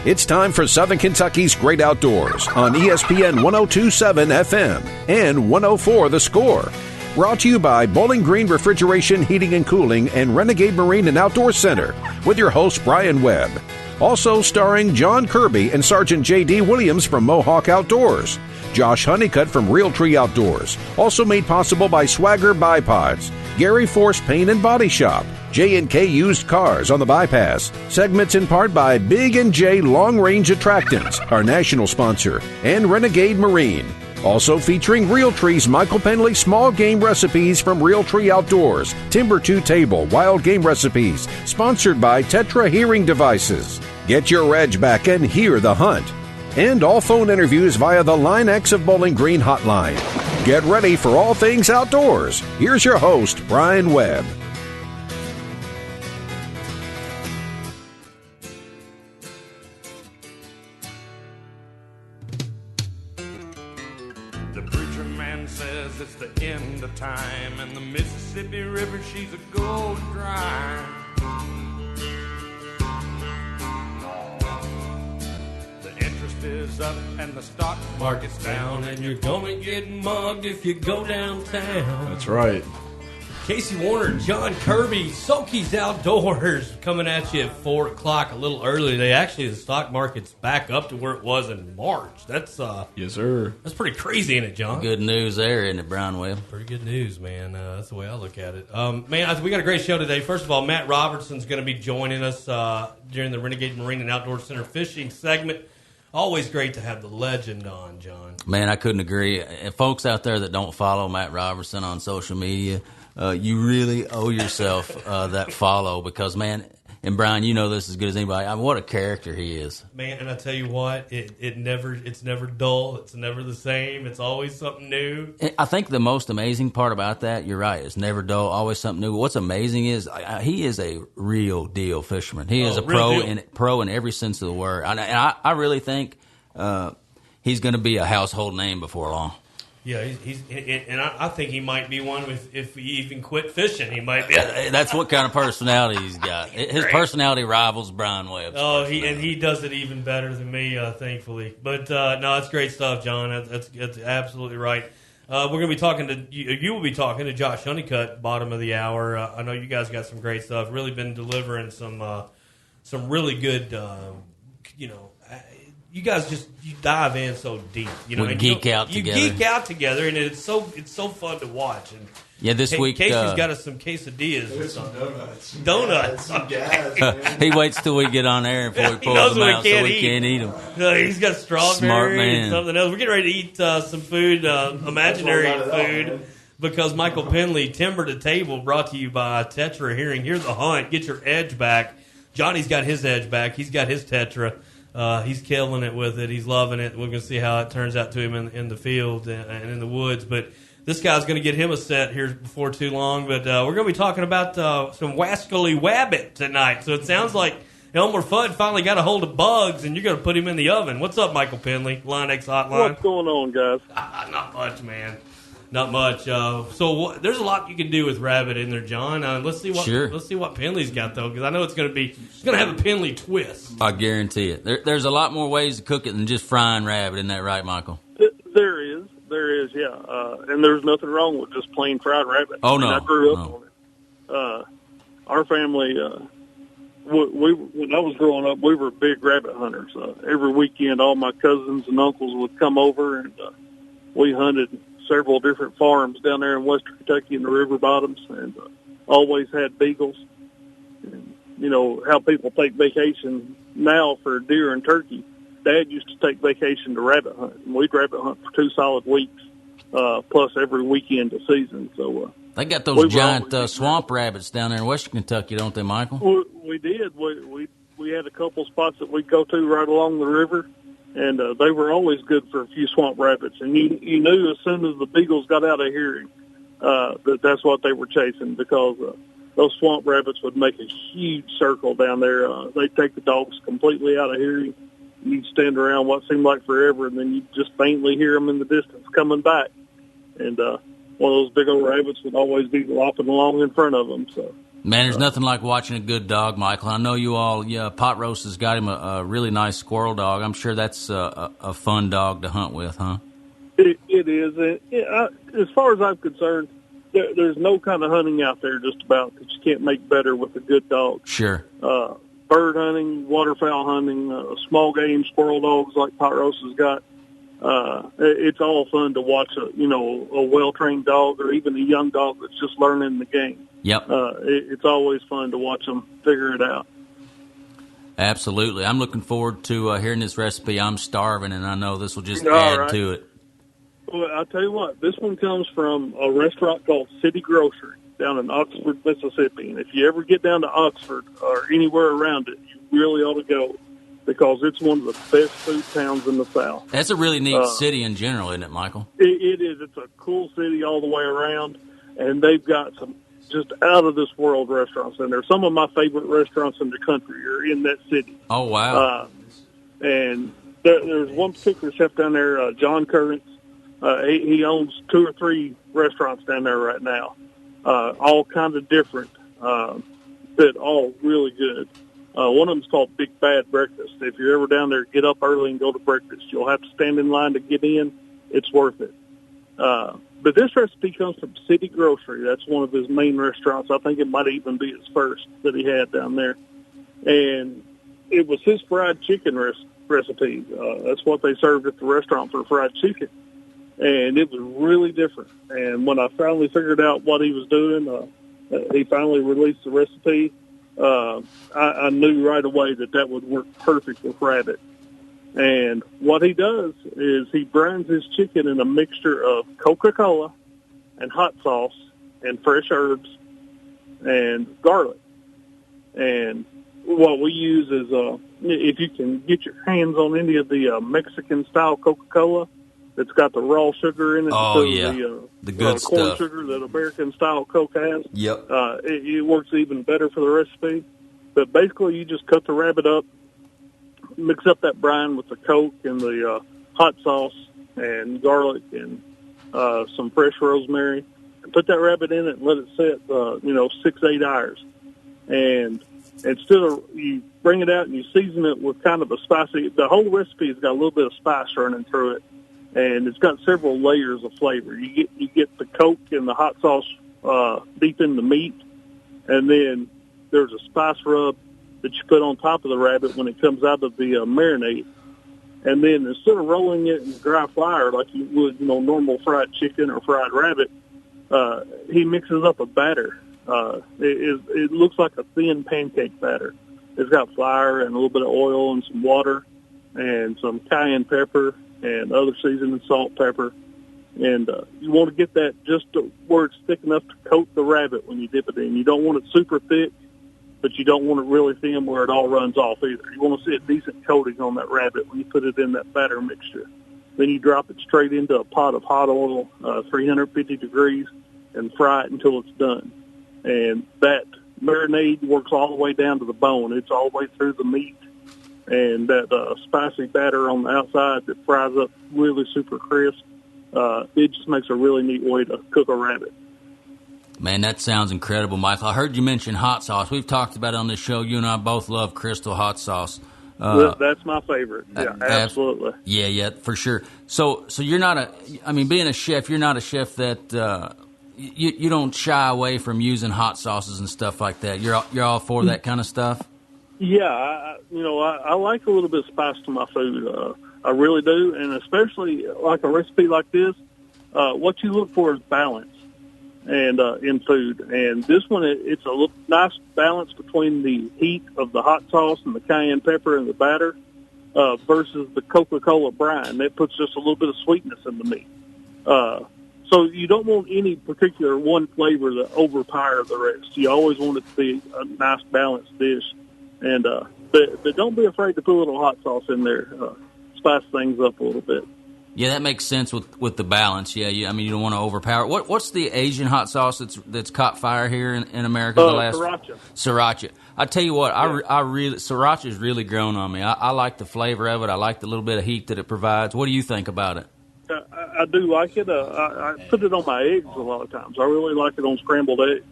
It's time for Southern Kentucky's Great Outdoors on ESPN 102.7 FM and 104 The Score. Brought to you by Bowling Green Refrigeration, Heating and Cooling and Renegade Marine and Outdoor Center with your host, Brian Webb. Also starring John Kirby and Sergeant J.D. Williams from Mohawk Outdoors. Josh Honeycutt from Realtree Outdoors. Also made possible by Swagger Bipods. Gary Force Paint and Body Shop. J&K Used Cars on the Bypass. Segments in part by Big & J Long Range Attractants, our national sponsor, and Renegade Marine. Also featuring Realtree's Michael Pendley Small Game Recipes from Realtree Outdoors, Timber 2 Table, Wild Game Recipes, sponsored by Tetra Hearing Devices. Get your edge back and hear the hunt. And all phone interviews via the Line X of Bowling Green hotline. Get ready for all things outdoors. Here's your host, Brian Webb. The preacher man says it's the end of time, and the Mississippi River, she's a gold dry. Is up and the stock market's down, and you're gonna get mugged if you go downtown. That's right. Casey Warner, John Kirby, SOKY's Outdoors coming at you at 4 o'clock, a little early today. Actually, the stock market's back up to where it was in March. That's yes, sir. That's pretty crazy, isn't it, John? Good news there, isn't it, Brian Webb? Pretty good news, man. That's the way I look at it. Man, we got a great show today. First of all, Matt Robertson's going to be joining us during the Renegade Marine and Outdoor Center fishing segment. Always great to have the legend on, John. Man, I couldn't agree. And folks out there that don't follow Matt Robertson on social media, you really owe yourself that follow because, man, and Brian, you know this as good as anybody. I mean, what a character he is. Man, and I tell you what, it's never dull. It's never the same. It's always something new. I think the most amazing part about that, you're right, it's never dull, always something new. What's amazing is he is a real deal fisherman. He is a pro in every sense of the word. And I really think he's going to be a household name before long. Yeah, and I think he might be one if he even quit fishing. He might be. That's what kind of personality he's got. His personality rivals Brian Webb's. Oh, he does it even better than me, thankfully. But no, it's great stuff, John. That's absolutely right. We're going to be talking to you. Will be talking to Josh Honeycutt, bottom of the hour. I know you guys got some great stuff. Really been delivering some really good, You guys you dive in so deep, We geek out together. You geek out together, and it's so fun to watch. And yeah, this week Casey's got us some quesadillas. There's some donuts. Donuts. Some gas, he waits till we get on air before he pulls them out so we can't eat them. He's got strawberry and something else. We're getting ready to eat some food, imaginary food, because Michael Pendley, Timber to Table, brought to you by Tetra Hearing. Here's the hunt. Get your edge back. Johnny's got his edge back. He's got his Tetra. He's killing it with it. He's loving it. We're going to see how it turns out to him in the field and in the woods. But this guy's going to get him a set here before too long. But we're going to be talking about some Wascally Wabbit tonight. So it sounds like Elmer Fudd finally got a hold of bugs, and you're going to put him in the oven. What's up, Michael Pendley? Line X Hotline. What's going on, guys? Not much, man. Not much. There's a lot you can do with rabbit in there, John. Let's see what Pendley's got though, because I know it's going to have a Pendley twist. I guarantee it. There's a lot more ways to cook it than just frying rabbit. Isn't that right, Michael? There is, yeah. And there's nothing wrong with just plain fried rabbit. Oh no, I grew up on it. Our family, when I was growing up, we were big rabbit hunters. Every weekend, all my cousins and uncles would come over, and we hunted several different farms down there in western Kentucky in the river bottoms, and always had beagles. And, how people take vacation now for deer and turkey. Dad used to take vacation to rabbit hunt, and we'd rabbit hunt for 2 solid weeks, plus every weekend of season. So they got those giant swamp rabbits down there in western Kentucky, don't they, Michael? We did. We had a couple spots that we'd go to right along the river. And they were always good for a few swamp rabbits. And you knew as soon as the beagles got out of hearing that's what they were chasing, because those swamp rabbits would make a huge circle down there. They'd take the dogs completely out of hearing. You'd stand around what seemed like forever, and then you'd just faintly hear them in the distance coming back. And one of those big old rabbits would always be lopping along in front of them. So Man, there's nothing like watching a good dog, Michael. I know you all, Pot Roast has got him a really nice squirrel dog. I'm sure that's a fun dog to hunt with, huh? It is. As far as I'm concerned, there's no kind of hunting out there just about that you can't make better with a good dog. Sure. Bird hunting, waterfowl hunting, small game squirrel dogs like Pot Roast has got. It's all fun to watch a well-trained dog or even a young dog that's just learning the game. Yep. It's always fun to watch them figure it out. Absolutely. I'm looking forward to hearing this recipe. I'm starving, and I know this will just All add right. to it. Well, I'll tell you what, this one comes from a restaurant called City Grocery down in Oxford, Mississippi. And if you ever get down to Oxford or anywhere around it, you really ought to go because it's one of the best food towns in the South. That's a really neat city in general, isn't it, Michael? It is. It's a cool city all the way around, and they've got some just out-of-this-world restaurants in there. Some of my favorite restaurants in the country are in that city. Oh, wow. And there's one particular chef down there, John Kirby. He owns 2 or 3 restaurants down there right now, all kind of different, but all really good. One of them's called Big Bad Breakfast. If you're ever down there, get up early and go to breakfast. You'll have to stand in line to get in. It's worth it. But this recipe comes from City Grocery. That's one of his main restaurants. I think it might even be his first that he had down there. And it was his fried chicken recipe. That's what they served at the restaurant for fried chicken. And it was really different. And when I finally figured out what he was doing, he finally released the recipe. I knew right away that would work perfect with rabbit. And what he does is he brines his chicken in a mixture of Coca-Cola and hot sauce and fresh herbs and garlic. And what we use is, if you can get your hands on any of the Mexican-style Coca-Cola, it's got the raw sugar in it. Oh, yeah. The good corn stuff. sugar that American-style Coke has. Yep. It works even better for the recipe. But basically, you just cut the rabbit up, mix up that brine with the Coke and the hot sauce and garlic and some fresh rosemary, and put that rabbit in it and let it sit, 6-8 hours. And instead of, you bring it out and you season it with kind of a spicy, the whole recipe has got a little bit of spice running through it, and it's got several layers of flavor. You get the Coke and the hot sauce deep in the meat, and then there's a spice rub that you put on top of the rabbit when it comes out of the marinade. And then instead of rolling it in dry flour like you would, normal fried chicken or fried rabbit, he mixes up a batter. It looks like a thin pancake batter. It's got flour and a little bit of oil and some water and some cayenne pepper and other seasoning, salt, pepper. And you want to get that just to where it's thick enough to coat the rabbit when you dip it in. You don't want it super thick, but you don't want it really thin where it all runs off either. You want to see a decent coating on that rabbit when you put it in that batter mixture. Then you drop it straight into a pot of hot oil, 350 degrees, and fry it until it's done. And that marinade works all the way down to the bone. It's all the way through the meat. And that spicy batter on the outside that fries up really super crisp, it just makes a really neat way to cook a rabbit. Man, that sounds incredible, Michael. I heard you mention hot sauce. We've talked about it on this show. You and I both love Crystal hot sauce. That's my favorite. Yeah, absolutely. Yeah, for sure. So you're not being a chef, you're not a chef that you don't shy away from using hot sauces and stuff like that. You're all for that kind of stuff? Yeah, I like a little bit of spice to my food. I really do, and especially like a recipe like this, what you look for is balance. And in food, and this one, it's a little nice balance between the heat of the hot sauce and the cayenne pepper and the batter versus the Coca-Cola brine. That puts just a little bit of sweetness in the meat. So you don't want any particular one flavor to overpower the rest. You always want it to be a nice balanced dish. And but don't be afraid to put a little hot sauce in there, spice things up a little bit. Yeah, that makes sense with the balance. Yeah, you don't want to overpower it. What's the Asian hot sauce that's caught fire here in America? Sriracha. I tell you what, I really Sriracha's really grown on me. I like the flavor of it. I like the little bit of heat that it provides. What do you think about it? I do like it. I put it on my eggs a lot of times. I really like it on scrambled eggs.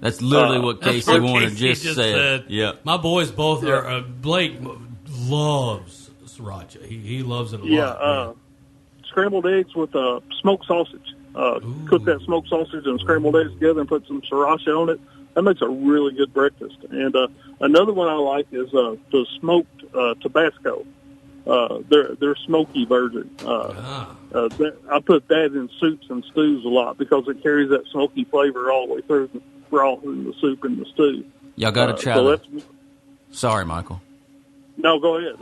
That's literally what Casey Warner just said. Yeah. My boys both are. Blake loves sriracha. He loves it a lot. Yeah. Scrambled eggs with smoked sausage. Cook that smoked sausage and scrambled eggs together and put some sriracha on it. That makes a really good breakfast. And another one I like is the smoked Tabasco. Their smoky version. I put that in soups and stews a lot because it carries that smoky flavor all the way through the broth and the soup and the stew. Y'all got to try that. Sorry, Michael. No, go ahead.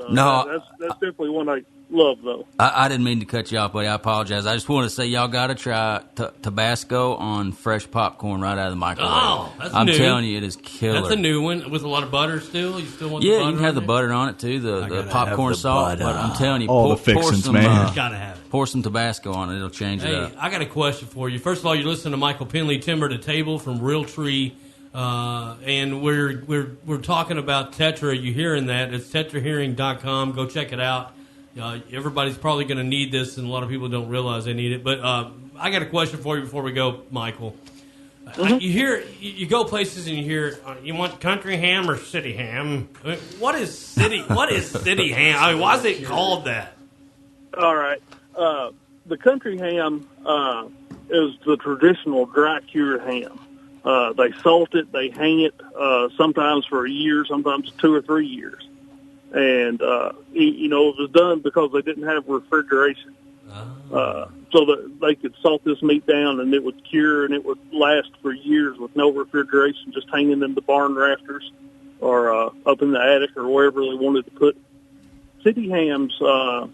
That's definitely one I love, though. I didn't mean to cut you off, buddy. I apologize. I just wanted to say y'all got to try Tabasco on fresh popcorn right out of the microwave. Oh, that's I'm new. telling you, it is killer. That's a new one with a lot of butter still. You still want the butter? Yeah, you can have the butter on it too, the popcorn salt. But I'm telling you, all the fixings, man. Gotta have it. Pour some Tabasco on it; it'll change it up. I got a question for you. First of all, you're listening to Michael Pendley, Timber to Table from Realtree, and we're talking about Tetra. You hearing that? It's tetrahearing.com. Go check it out. Everybody's probably going to need this, and a lot of people don't realize they need it. But I got a question for you before we go, Michael. You go places and you hear, you want country ham or city ham? I mean, what is city ham? I mean, why is it called that? All right. The country ham is the traditional dry cured ham. They salt it, they hang it sometimes for a year, sometimes 2 or 3 years. And, it was done because they didn't have refrigeration. So that they could salt this meat down and it would cure and it would last for years with no refrigeration, just hanging in the barn rafters or up in the attic or wherever they wanted to put. City hams are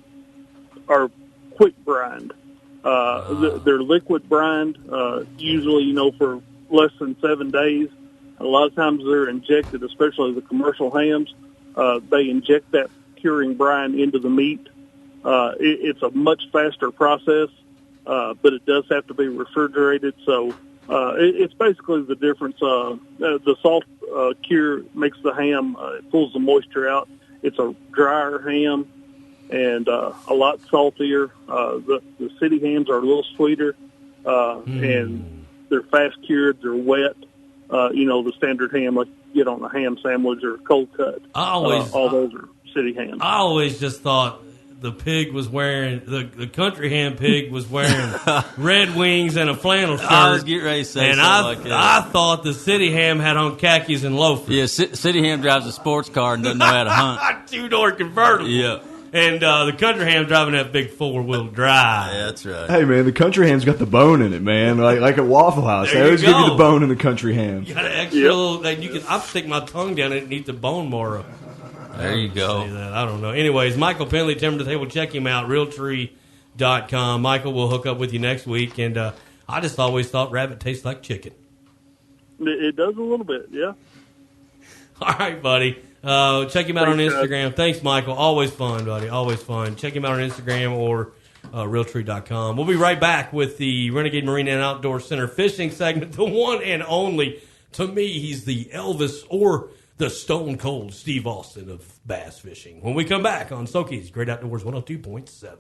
quick brined. They're liquid brined, usually, for less than 7 days. A lot of times they're injected, especially the commercial hams. They inject that curing brine into the meat. It's a much faster process, but it does have to be refrigerated. So it's basically the difference. The salt cure makes the ham, it pulls the moisture out. It's a drier ham and a lot saltier. The city hams are a little sweeter, and they're fast cured. They're wet. The standard ham like you get on a ham sandwich or cold cut. All those are city hams. I always just thought the pig was wearing, the country ham pig was wearing Red Wings and a flannel shirt. I was getting ready to say something like that. I thought the city ham had on khakis and loafers. Yeah, city ham drives a sports car and doesn't know how to hunt. Two-door convertible. Yeah. And the country ham driving that big four-wheel drive. Yeah, that's right. Hey, man, the country ham's got the bone in it, man. Like at Waffle House. They always give you the bone in the country ham. You got an extra little, I'll stick my tongue down it and eat the bone more. There you go. I don't know. Anyways, Michael Pendley, Timber to Table, check him out, Realtree.com. Michael will hook up with you next week. And I just always thought rabbit tastes like chicken. It does a little bit, yeah. All right, buddy. Check him out on Instagram. Thanks, Michael. Always fun, buddy. Always fun. Check him out on Instagram or Realtree.com. We'll be right back with the Renegade Marine and Outdoor Center fishing segment, the one and only. To me, he's the Elvis or the Stone Cold Steve Austin of bass fishing. When we come back on SOKY's Great Outdoors 102.7.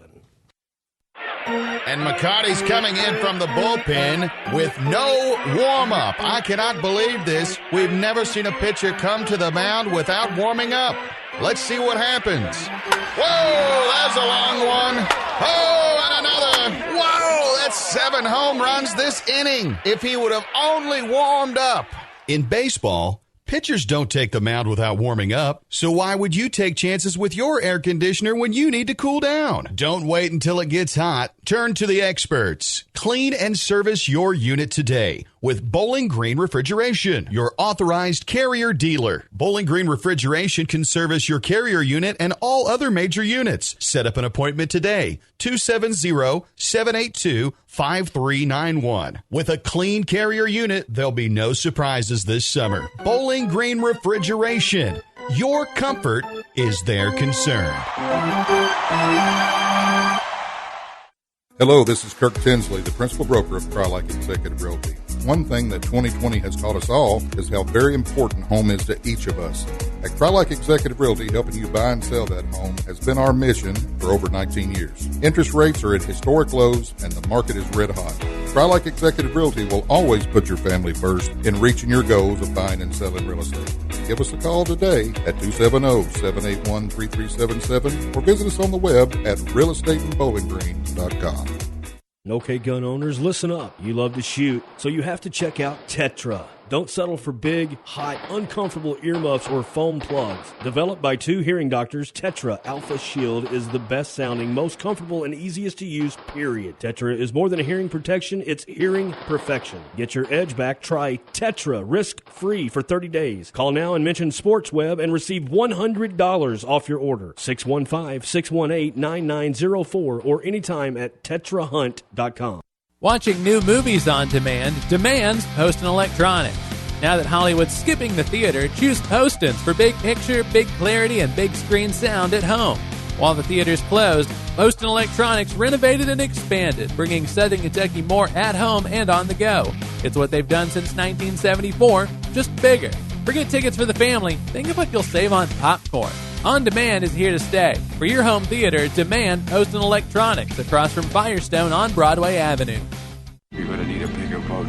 And McCarty's coming in from the bullpen with no warm-up. I cannot believe this. We've never seen a pitcher come to the mound without warming up. Let's see what happens. Whoa, that's a long one. Oh, and another. Whoa, that's 7 home runs this inning. If he would have only warmed up. In baseball, pitchers don't take the mound without warming up, so why would you take chances with your air conditioner when you need to cool down? Don't wait until it gets hot. Turn to the experts. Clean and service your unit today with Bowling Green Refrigeration, your authorized Carrier dealer. Bowling Green Refrigeration can service your Carrier unit and all other major units. Set up an appointment today, 270-782-5391. With a clean Carrier unit, there'll be no surprises this summer. Bowling Green Refrigeration, your comfort is their concern. Hello, this is Kirk Tinsley, the principal broker of Crylike Executive Realty. One thing that 2020 has taught us all is how very important home is to each of us. At Crylike Executive Realty, helping you buy and sell that home has been our mission for over 19 years. Interest rates are at historic lows and the market is red hot. Crylike Executive Realty will always put your family first in reaching your goals of buying and selling real estate. Give us a call today at 270-781-3377 or visit us on the web at realestateandbowlinggreen.com. Okay, gun owners, listen up. You love to shoot, so you have to check out Tetra. Don't settle for big, hot, uncomfortable earmuffs or foam plugs. Developed by 2 hearing doctors, Tetra Alpha Shield is the best sounding, most comfortable, and easiest to use, period. Tetra is more than a hearing protection, it's hearing perfection. Get your edge back, try Tetra risk-free for 30 days. Call now and mention SportsWeb and receive $100 off your order. 615-618-9904 or anytime at tetrahunt.com. Watching new movies on demand demands Poston Electronics. Now that Hollywood's skipping the theater, choose Postons for big picture, big clarity, and big screen sound at home. While the theater's closed, Poston Electronics renovated and expanded, bringing Southern Kentucky more at home and on the go. It's what they've done since 1974, just bigger. Forget tickets for the family. Think of what you'll save on popcorn. On Demand is here to stay. For your home theater, demand Poston Electronics across from Firestone on Broadway Avenue. You're going to need a bigger boat.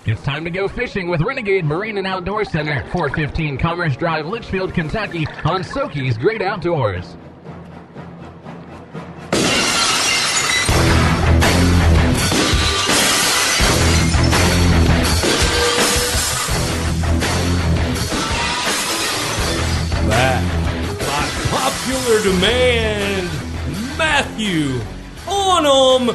It's time to go fishing with Renegade Marine and Outdoor Center, 415 Commerce Drive, Litchfield, Kentucky, on SOKY's Great Outdoors. By popular demand, Matthew Onum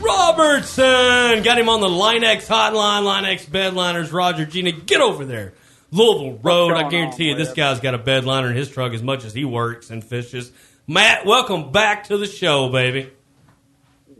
Robertson. Got him on the Line-X hotline, Line-X bedliners. Roger, Gina, get over there. Louisville Road, I guarantee you this guy's got a bedliner in his truck as much as he works and fishes. Matt, welcome back to the show, baby.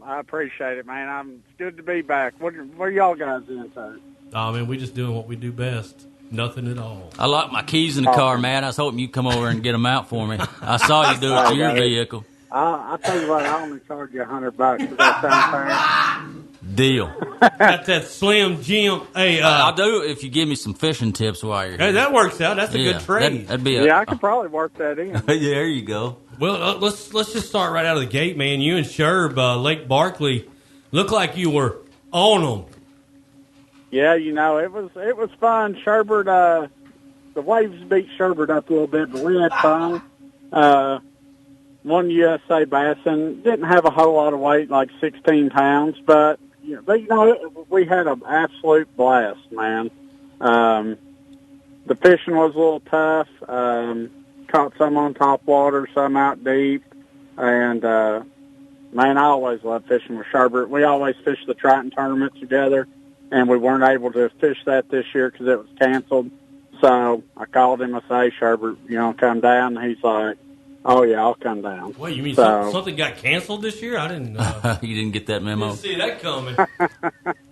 I appreciate it, man. It's good to be back. What are y'all guys into? Oh, man, we just doing what we do best. Nothing at all. I locked my keys in the car, Matt. I was hoping you'd come over and get them out for me. I saw you do it to your vehicle. I'll tell you what, I only charge you $100. Does that sound fair? Deal. Got that Slim Jim. Hey, I'll do it if you give me some fishing tips while you're here. Hey, that works out. That's a good trade. That'd be I could probably work that in. Yeah, there you go. Well, let's just start right out of the gate, man. You and Sherb, Lake Barkley, look like you were on them. Yeah, it was fun. Sherbert, the waves beat Sherbert up a little bit, but we had fun. One USA bass and didn't have a whole lot of weight, like 16 pounds, but we had an absolute blast, man. The fishing was a little tough. Caught some on top water, some out deep, and man, I always love fishing with Sherbert. We always fish the Triton tournaments together. And we weren't able to fish that this year because it was canceled. So I called him. I say, Sherbert, come down. And he's like, oh, yeah, I'll come down. Wait, you mean something got canceled this year? I didn't you didn't get that memo? Didn't see that coming.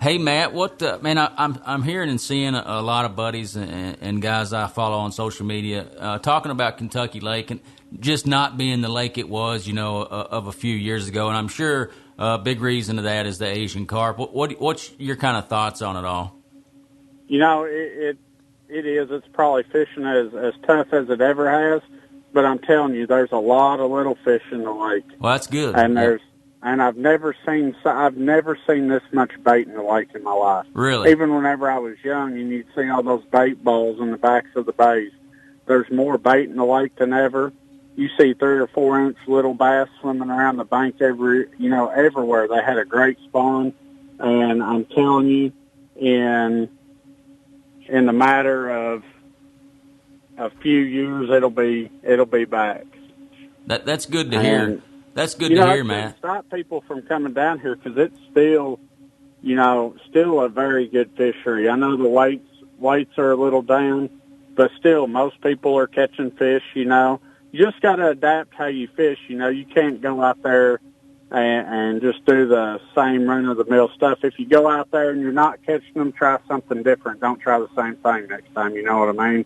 Hey, Matt, man, I'm hearing and seeing a lot of buddies and guys I follow on social media talking about Kentucky Lake and just not being the lake it was, of a few years ago. And I'm sure a big reason of that is the Asian carp. What's your kind of thoughts on it all? It is. It's probably fishing as tough as it ever has. But I'm telling you, there's a lot of little fish in the lake. Well, that's good. And I've never seen this much bait in the lake in my life. Really? Even whenever I was young, and you'd see all those bait balls in the backs of the bays. There's more bait in the lake than ever. You see 3 or 4 inch little bass swimming around the bank everywhere. They had a great spawn, and I'm telling you, in the matter of a few years, it'll be back. That's good to hear. That's good to hear, Matt. Stop people from coming down here because it's still a very good fishery. I know the weights are a little down, but still, most people are catching fish. You just got to adapt how you fish. You can't go out there and just do the same run-of-the-mill stuff. If you go out there and you're not catching them, try something different. Don't try the same thing next time. You know what I mean?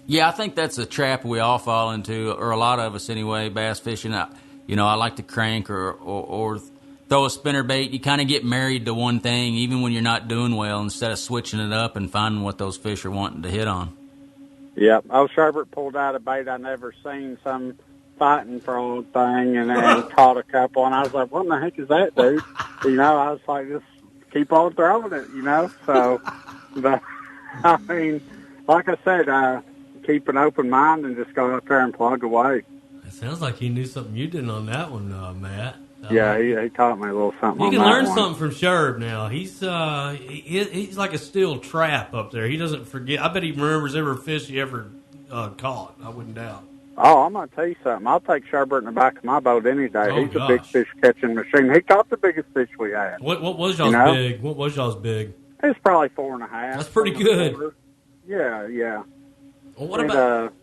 Yeah, I think that's a trap we all fall into, or a lot of us anyway, bass fishing. I like to crank or throw a spinnerbait. You kind of get married to one thing, even when you're not doing well, instead of switching it up and finding what those fish are wanting to hit on. Yep. Sherbert pulled out a bait I never seen, some fighting frog thing, and caught a couple, and I was like, what in the heck is that, dude? I was like, just keep on throwing it, So, but, I mean, like I said, keep an open mind and just go up there and plug away. It sounds like he knew something you didn't on that one, Matt. Yeah, he taught me a little something. You on can that learn one. something from Sherb now. He's like a steel trap up there. He doesn't forget. I bet he remembers every fish he ever caught. I wouldn't doubt. Oh, I'm going to tell you something. I'll take Sherbert in the back of my boat any day. Oh, He's a big fish catching machine. He caught the biggest fish we had. What was y'all's big? What was y'all's big? It's probably 4.5. That's pretty good. Yeah. Well, what about?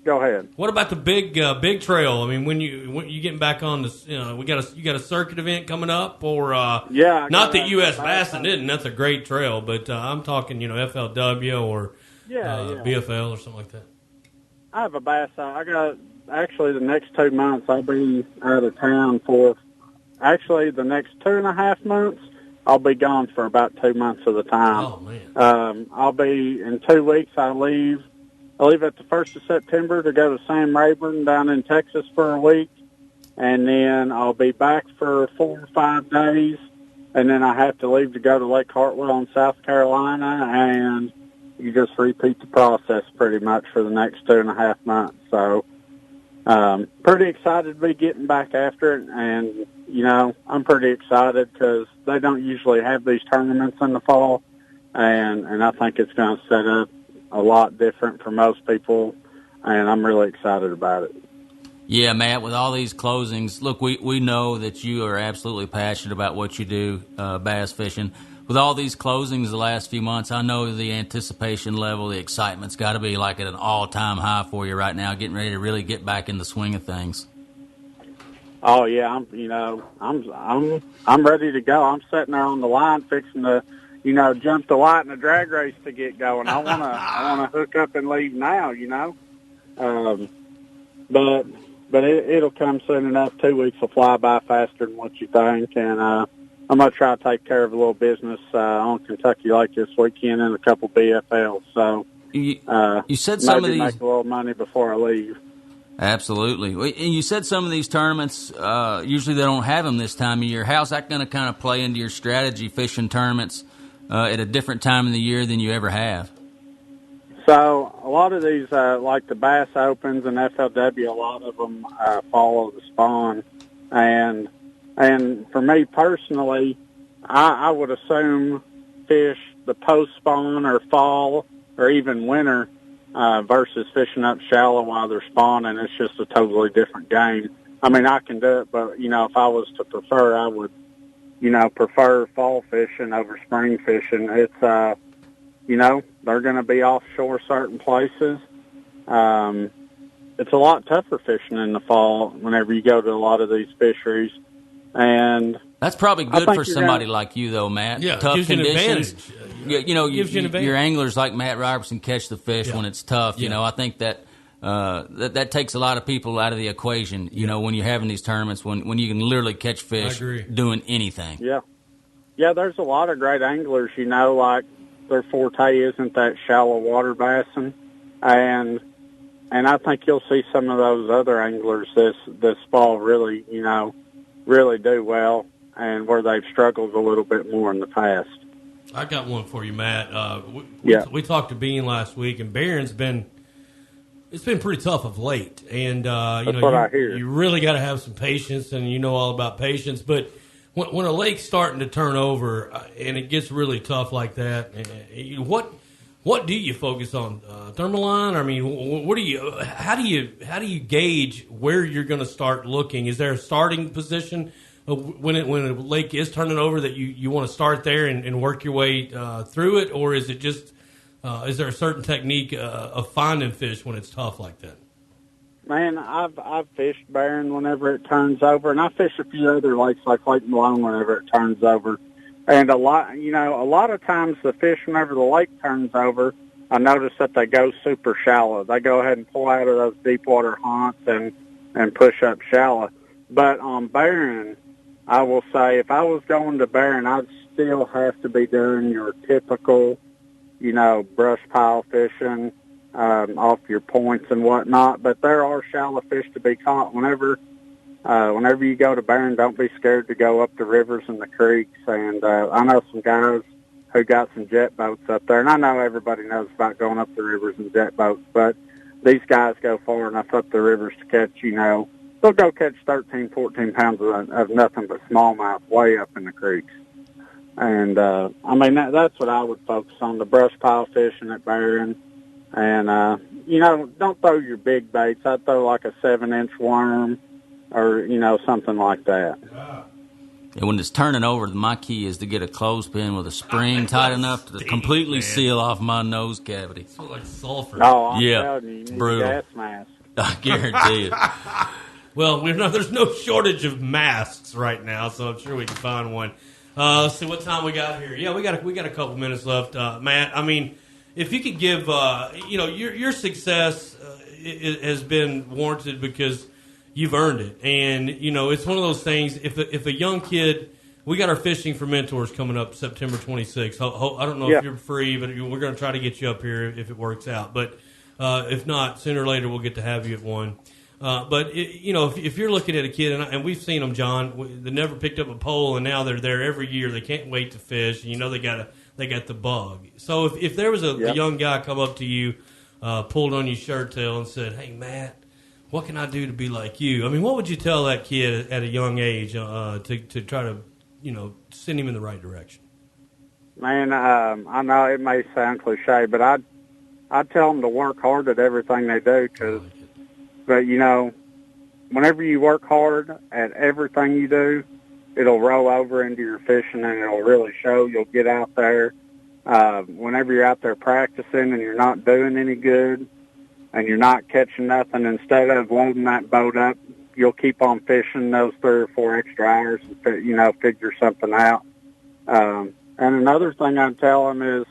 Go ahead. What about the big trail? I mean, when you getting back on this, you got a circuit event coming up, or yeah, not that U.S. Bassin didn't. That's a great trail, but I'm talking FLW or BFL or something like that. I have a bass. I got actually the next 2 months I'll be out of town for. Actually, the next 2.5 months I'll be gone for about 2 months of the time. Oh man! I'll be in 2 weeks. I leave at the 1st of September to go to Sam Rayburn down in Texas for a week, and then I'll be back for 4 or 5 days, and then I have to leave to go to Lake Hartwell in South Carolina, and you just repeat the process pretty much for the next 2.5 months. So, pretty excited to be getting back after it, and, I'm pretty excited because they don't usually have these tournaments in the fall, and I think it's going to set up a lot different for most people, and I'm really excited about it. Yeah, Matt, with all these closings, look, we know that you are absolutely passionate about what you do, bass fishing. With all these closings the last few months, I know the anticipation level, the excitement's got to be like at an all-time high for you right now, getting ready to really get back in the swing of things. Oh yeah, I'm ready to go. I'm sitting there on the line fixing to, jump the light in the drag race to get going. I wanna hook up and leave now, But it'll come soon enough. 2 weeks will fly by faster than what you think, and I'm gonna try to take care of a little business on Kentucky Lake this weekend and a couple BFLs. So you said some of these make a little money before I leave. Absolutely. And you said some of these tournaments, usually they don't have them this time of year. How's that going to kind of play into your strategy, fishing tournaments at a different time of the year than you ever have? So a lot of these, like the Bass Opens and FLW, a lot of them follow the spawn. And for me personally, I would assume fish the post-spawn or fall or even winter versus fishing up shallow while they're spawning. It's just a totally different game. I mean, I can do it, but, if I was to prefer, I would, prefer fall fishing over spring fishing. It's, they're going to be offshore certain places. It's a lot tougher fishing in the fall whenever you go to a lot of these fisheries. And that's probably good for somebody like you, though, Matt. Yeah, tough gives conditions. You your anglers like Matt Robertson catch the fish when it's tough. Yeah. I think that that takes a lot of people out of the equation. When you're having these tournaments, when you can literally catch fish doing anything. Yeah. There's a lot of great anglers. Like their forte isn't that shallow water bassin, and I think you'll see some of those other anglers this fall really do well, and where they've struggled a little bit more in the past. I got one for you, Matt. We talked to Bean last week, and Barron's been pretty tough of late. And I hear. You really got to have some patience, and all about patience. But when a lake's starting to turn over and it gets really tough like that, what do you focus on? Thermaline? I mean, how do you gauge where you're going to start looking? Is there a starting position when a lake is turning over that you want to start there and work your way through it, or is it just is there a certain technique of finding fish when it's tough like that? Man, I've fished Barron whenever it turns over, and I fish a few other lakes like Lake Malone whenever it turns over. And a lot of times the fish, whenever the lake turns over, I notice that they go super shallow. They go ahead and pull out of those deep water haunts and push up shallow. But on Barron, I will say if I was going to Barron, I'd still have to be doing your typical, brush pile fishing off your points and whatnot. But there are shallow fish to be caught whenever whenever you go to Barron, don't be scared to go up the rivers and the creeks. And I know some guys who got some jet boats up there, and I know everybody knows about going up the rivers and jet boats, but these guys go far enough up the rivers to catch, they'll go catch 13, 14 pounds of nothing but smallmouth way up in the creeks. And, that's what I would focus on, the brush pile fishing at Barron. And, don't throw your big baits. I'd throw like a 7-inch worm or, something like that. And when it's turning over, my key is to get a clothespin with a spring tight enough to completely seal off my nose cavity. It's like sulfur. Oh, I'm telling you, you need brutal. a gas mask. I guarantee it. Well, there's no shortage of masks right now, so I'm sure we can find one. Let's see what time we got here. Yeah, we got a couple minutes left, Matt. I mean, if you could give, your success has been warranted because you've earned it, and it's one of those things. If a young kid, we got our Fishing for Mentors coming up September 26th. I don't know if you're free, but we're going to try to get you up here if it works out. But if not, sooner or later we'll get to have you at one. But if you're looking at a kid, and we've seen them, John, they never picked up a pole, and now they're there every year. They can't wait to fish. And they got the bug. So if there was a young guy come up to you, pulled on your shirt tail, and said, "Hey, Matt, what can I do to be like you?" I mean, what would you tell that kid at a young age to try to send him in the right direction? Man, I know it may sound cliche, but I'd tell them to work hard at everything they do, but whenever you work hard at everything you do, it'll roll over into your fishing, and it'll really show. You'll get out there. Whenever you're out there practicing and you're not doing any good and you're not catching nothing, instead of loading that boat up, you'll keep on fishing those 3 or 4 extra hours and, figure something out. And another thing I'd tell them is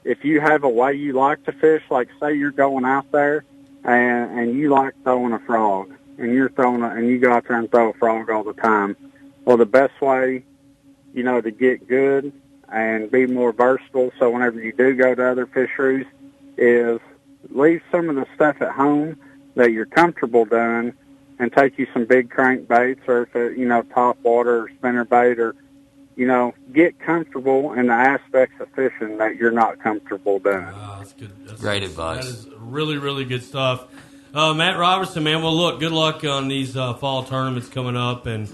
if you have a way you like to fish, like say you're going out there and you like throwing a frog, and you go out there and throw a frog all the time. Well, the best way, to get good and be more versatile, so whenever you do go to other fisheries, is leave some of the stuff at home that you're comfortable doing and take you some big crankbaits, or if it, top water or spinnerbait, or, get comfortable in the aspects of fishing that you're not comfortable doing. That's good. That's great advice. That is really, really good stuff. Matt Robertson, man, well, look, good luck on these fall tournaments coming up, and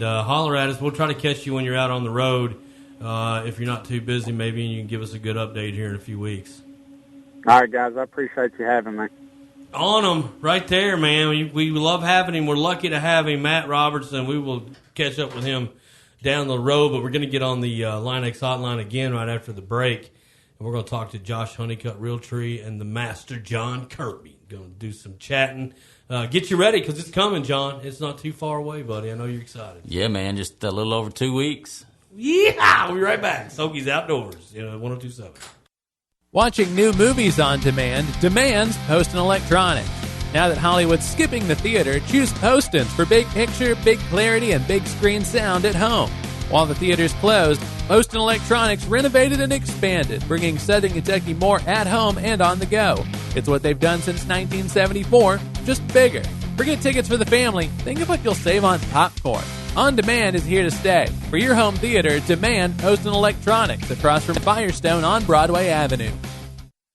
holler at us. We'll try to catch you when you're out on the road. If you're not too busy, maybe you can give us a good update here in a few weeks. All right, guys, I appreciate you having me. On him, right there, man. We love having him. We're lucky to have him, Matt Robertson. We will catch up with him down the road, but we're going to get on the Line X hotline again right after the break, and we're going to talk to Josh Honeycutt, Realtree, and the master, John Kirby. Going to do some chatting. Get you ready, because it's coming, John. It's not too far away, buddy. I know you're excited. Yeah, man, just a little over 2 weeks. Yeah, we'll be right back. SOKY's Outdoors, 1027. Watching new movies on demand demands Post and Electronics. Now that Hollywood's skipping the theater, choose Postons for big picture, big clarity, and big screen sound at home. While the theater's closed, Post and Electronics renovated and expanded, bringing Southern Kentucky more at home and on the go. It's what they've done since 1974, just bigger. Forget tickets for the family. Think of what you'll save on popcorn. On Demand is here to stay. For your home theater, demand Post and Electronics across from Firestone on Broadway Avenue.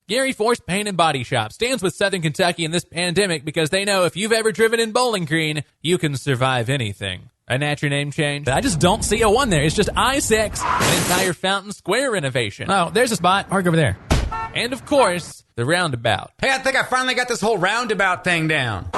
Gary Force Paint and Body Shop stands with Southern Kentucky in this pandemic because they know if you've ever driven in Bowling Green, you can survive anything. A natural name change? I just don't see a one there. It's just I-6, an entire Fountain Square renovation. Oh, there's a spot. Park over there. And, of course, the roundabout. Hey, I think I finally got this whole roundabout thing down.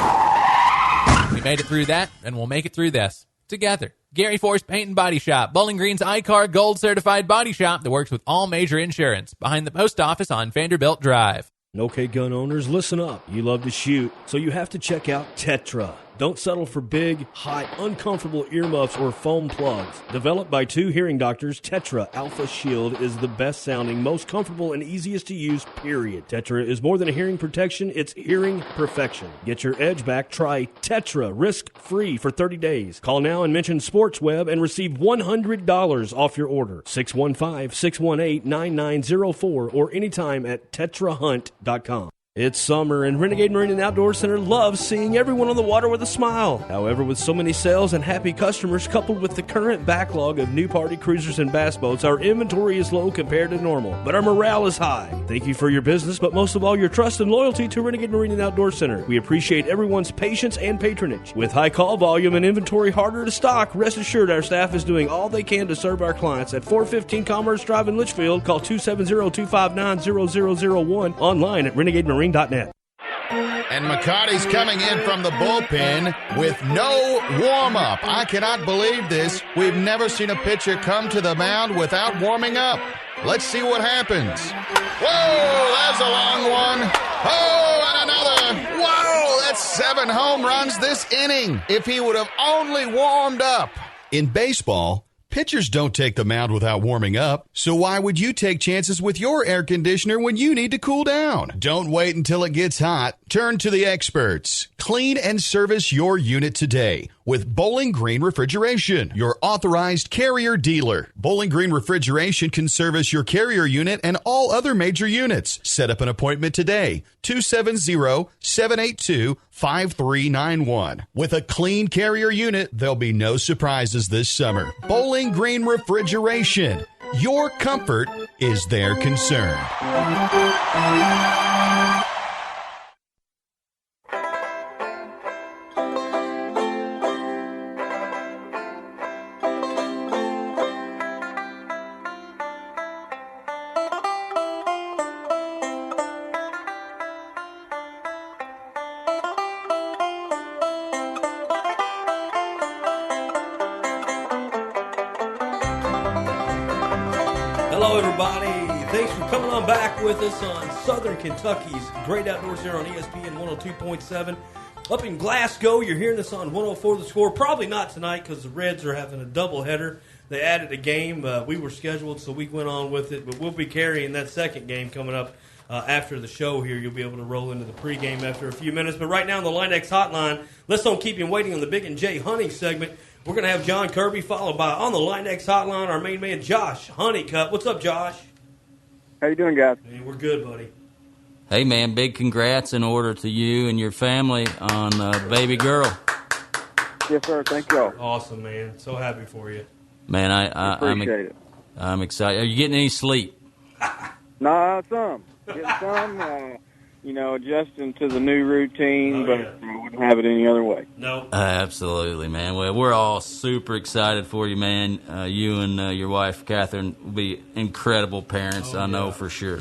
We made it through that, and we'll make it through this. Together. Gary Force Paint and Body Shop, Bowling Green's iCar Gold Certified Body Shop that works with all major insurance, behind the post office on Vanderbilt Drive. Okay, gun owners, listen up. You love to shoot, so you have to check out Tetra. Don't settle for big, hot, uncomfortable earmuffs or foam plugs. Developed by 2 hearing doctors, Tetra Alpha Shield is the best sounding, most comfortable, and easiest to use, period. Tetra is more than a hearing protection, it's hearing perfection. Get your edge back, try Tetra risk-free for 30 days. Call now and mention SportsWeb and receive $100 off your order. 615-618-9904 or anytime at TetraHunt.com. It's summer, and Renegade Marine and Outdoor Center loves seeing everyone on the water with a smile. However, with so many sales and happy customers, coupled with the current backlog of new party cruisers and bass boats, our inventory is low compared to normal, but our morale is high. Thank you for your business, but most of all, your trust and loyalty to Renegade Marine and Outdoor Center. We appreciate everyone's patience and patronage. With high call volume and inventory harder to stock, rest assured our staff is doing all they can to serve our clients. At 415 Commerce Drive in Litchfield, call 270-259-0001, online at renegademarine.net. And McCarty's coming in from the bullpen with no warm-up. I cannot believe this. We've never seen a pitcher come to the mound without warming up. Let's see what happens. Whoa, that's a long one. Oh, and another. Whoa, that's 7 home runs this inning. If he would have only warmed up. In baseball, pitchers don't take the mound without warming up, so why would you take chances with your air conditioner when you need to cool down? Don't wait until it gets hot. Turn to the experts. Clean and service your unit today with Bowling Green Refrigeration, your authorized Carrier dealer. Bowling Green Refrigeration can service your Carrier unit and all other major units. Set up an appointment today, 270-782-5391. With a clean Carrier unit, there'll be no surprises this summer. Bowling Green Refrigeration. Your comfort is their concern. Hello, everybody. Thanks for coming on back with us on Southern Kentucky's Great Outdoors here on ESPN 102.7. Up in Glasgow, you're hearing us on 104 The Score. Probably not tonight because the Reds are having a doubleheader. They added a game. We were scheduled, so we went on with it. But we'll be carrying that second game coming up after the show here. You'll be able to roll into the pregame after a few minutes. But right now on the Linex Hotline, let's don't keep you waiting on the Big and J Hunting segment. We're going to have John Kirby, followed by, on the Linex Hotline, our main man, Josh Honeycutt. What's up, Josh? How you doing, guys? Hey, we're good, buddy. Hey, man, big congrats in order to you and your family on baby girl. Yes, sir. Thank y'all. Awesome, man. So happy for you. Man, I'm excited. Are you getting any sleep? Nah, some. Getting some. Adjusting to the new routine, but I wouldn't have it any other way. No. Absolutely, man. Well, we're all super excited for you, man. You and your wife, Catherine, will be incredible parents, I know for sure.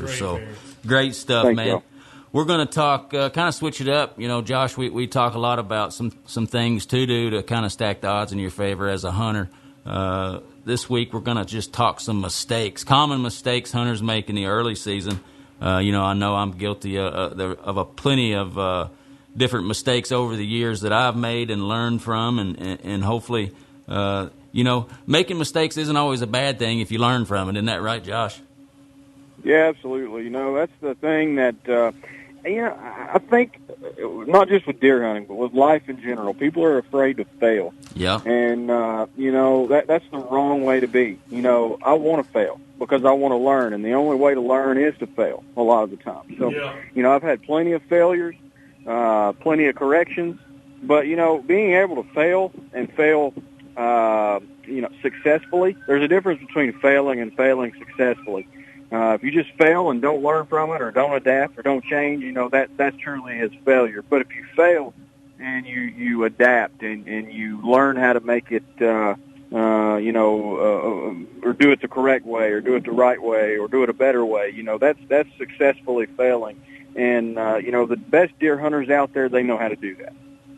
Great stuff, Thank man. y'all. We're going to talk, kind of switch it up. You know, Josh, we talk a lot about some things to do to kind of stack the odds in your favor as a hunter. This week, we're going to just talk some mistakes, common mistakes hunters make in the early season. I know I'm guilty of plenty of different mistakes over the years that I've made and learned from, and hopefully, making mistakes isn't always a bad thing if you learn from it. Isn't that right, Josh? Yeah, absolutely. That's the thing that, I think not just with deer hunting, but with life in general, people are afraid to fail. Yeah. And, that's the wrong way to be. I want to fail because I want to learn, and the only way to learn is to fail a lot of the time. So, I've had plenty of failures, plenty of corrections, but, being able to fail and fail, successfully, there's a difference between failing and failing successfully. If you just fail and don't learn from it or don't adapt or don't change, that truly is failure. But if you fail and you adapt and you learn how to make it, or do it the correct way or do it the right way or do it a better way, that's successfully failing. And, the best deer hunters out there, they know how to do that.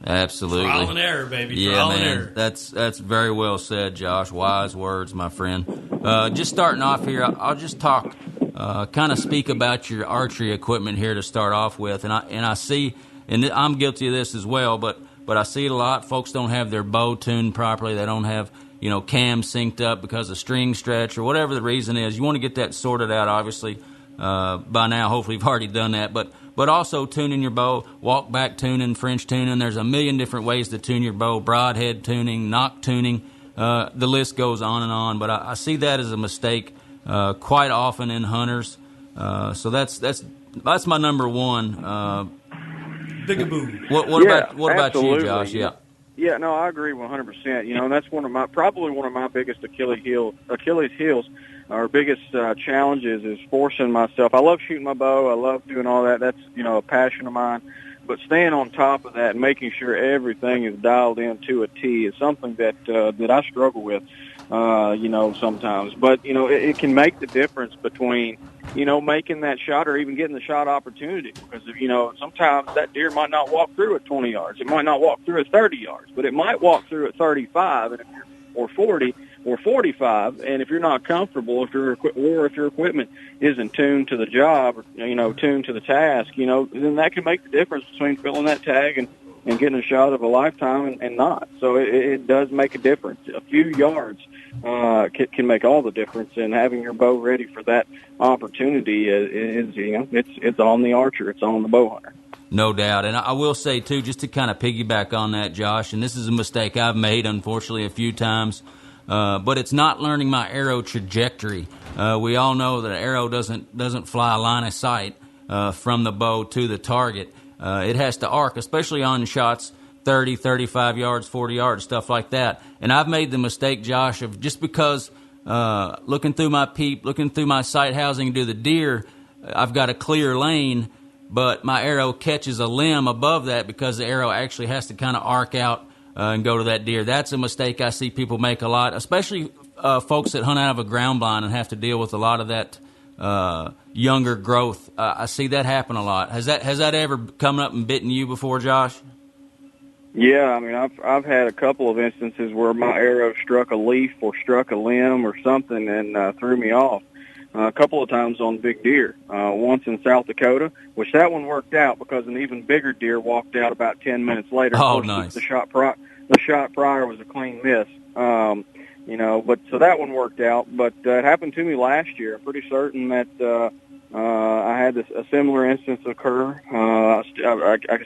Absolutely. Trial and error, baby. Yeah, Trial man. and error. That's very well said, Josh. Wise words, my friend. Just starting off here, I'll just talk, kind of speak about your archery equipment here to start off with. And I see, and I'm guilty of this as well, but I see it a lot. Folks don't have their bow tuned properly. They don't have, cams synced up because of string stretch or whatever the reason is. You want to get that sorted out, obviously. By now, hopefully you've already done that, but also tuning your bow, walk back tuning, French tuning. There's a million different ways to tune your bow, broadhead tuning, knock tuning. The list goes on and on, but I see that as a mistake quite often in hunters. So that's that's my number one. Bigaboo. What about you, Josh? Yeah. Yeah, no, I agree 100%. You know, and that's probably one of my biggest Achilles heels, or biggest challenges is forcing myself. I love shooting my bow. I love doing all that. That's, you know, a passion of mine. But staying on top of that and making sure everything is dialed in to a T is something that I struggle with, you know, sometimes. But, you know, it can make the difference between, you know, making that shot or even getting the shot opportunity. Because, you know, sometimes that deer might not walk through at 20 yards. It might not walk through at 30 yards. But it might walk through at 35 or 40 or 45. And if you're not comfortable, if your equipment isn't tuned to the job, or, you know, tuned to the task, you know, then that can make the difference between filling that tag and getting a shot of a lifetime and not. So it does make a difference. A few yards can make all the difference, and having your bow ready for that opportunity is you know, it's on the archer, it's on the bow hunter. No doubt. And I will say, too, just to kind of piggyback on that, Josh, and this is a mistake I've made, unfortunately, a few times, but it's not learning my arrow trajectory. We all know that an arrow doesn't fly a line of sight from the bow to the target. It has to arc, especially on shots 30, 35 yards, 40 yards, stuff like that. And I've made the mistake, Josh, of just because looking through my peep, looking through my sight housing to the deer, I've got a clear lane, but my arrow catches a limb above that because the arrow actually has to kind of arc out and go to that deer. That's a mistake I see people make a lot, especially folks that hunt out of a ground blind and have to deal with a lot of that younger growth. I see that happen a lot. Has that ever come up and bitten you before, Josh? Yeah, I mean, I've had a couple of instances where my arrow struck a leaf or struck a limb or something and threw me off. A couple of times on big deer. Once in South Dakota, which that one worked out because an even bigger deer walked out about 10 minutes later. Oh, nice. The shot prior was a clean miss. You know, but so that one worked out. But it happened to me last year. I'm pretty certain that I had a similar instance occur. I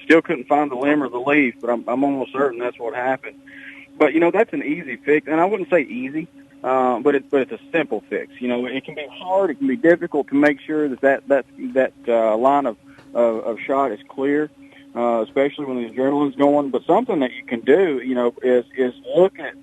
still couldn't find the limb or the leaf, but I'm almost certain that's what happened. But, you know, that's an easy fix. And I wouldn't say easy, but it's a simple fix. You know, it can be hard. It can be difficult to make sure that line of shot is clear, especially when the adrenaline's going. But something that you can do, you know, is look at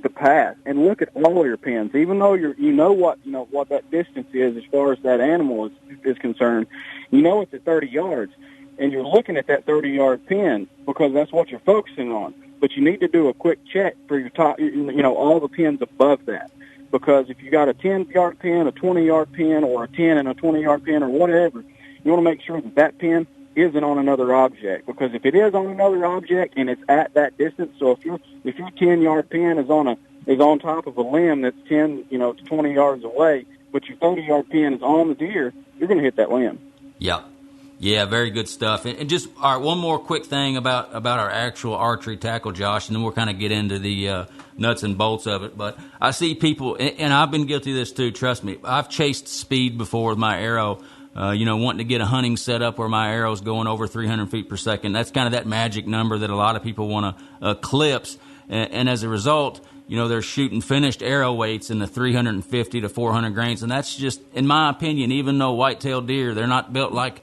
the path and look at all your pins, even though you know what that distance is as far as that animal is concerned. You know it's at 30 yards, and you're looking at that 30-yard pin because that's what you're focusing on. But you need to do a quick check for your top, you know, all the pins above that, because if you got a 10-yard pin, a 20-yard pin, or a 10 and a 20-yard pin, or whatever, you want to make sure that pin isn't on another object, because if it is on another object and it's at that distance, so if your 10-yard pin is on top of a limb that's 10 to 20 yards away, but your 30-yard pin is on the deer, you're going to hit that limb. Yeah, very good stuff. And just all right, one more quick thing about our actual archery tackle, Josh, and then we'll kind of get into the nuts and bolts of it. But I see people, and I've been guilty of this too. Trust me, I've chased speed before with my arrow. Wanting to get a hunting setup where my arrow's going over 300 feet per second. That's kind of that magic number that a lot of people want to eclipse. And as a result, you know, they're shooting finished arrow weights in the 350 to 400 grains. And that's just, in my opinion, even though white-tailed deer, they're not built like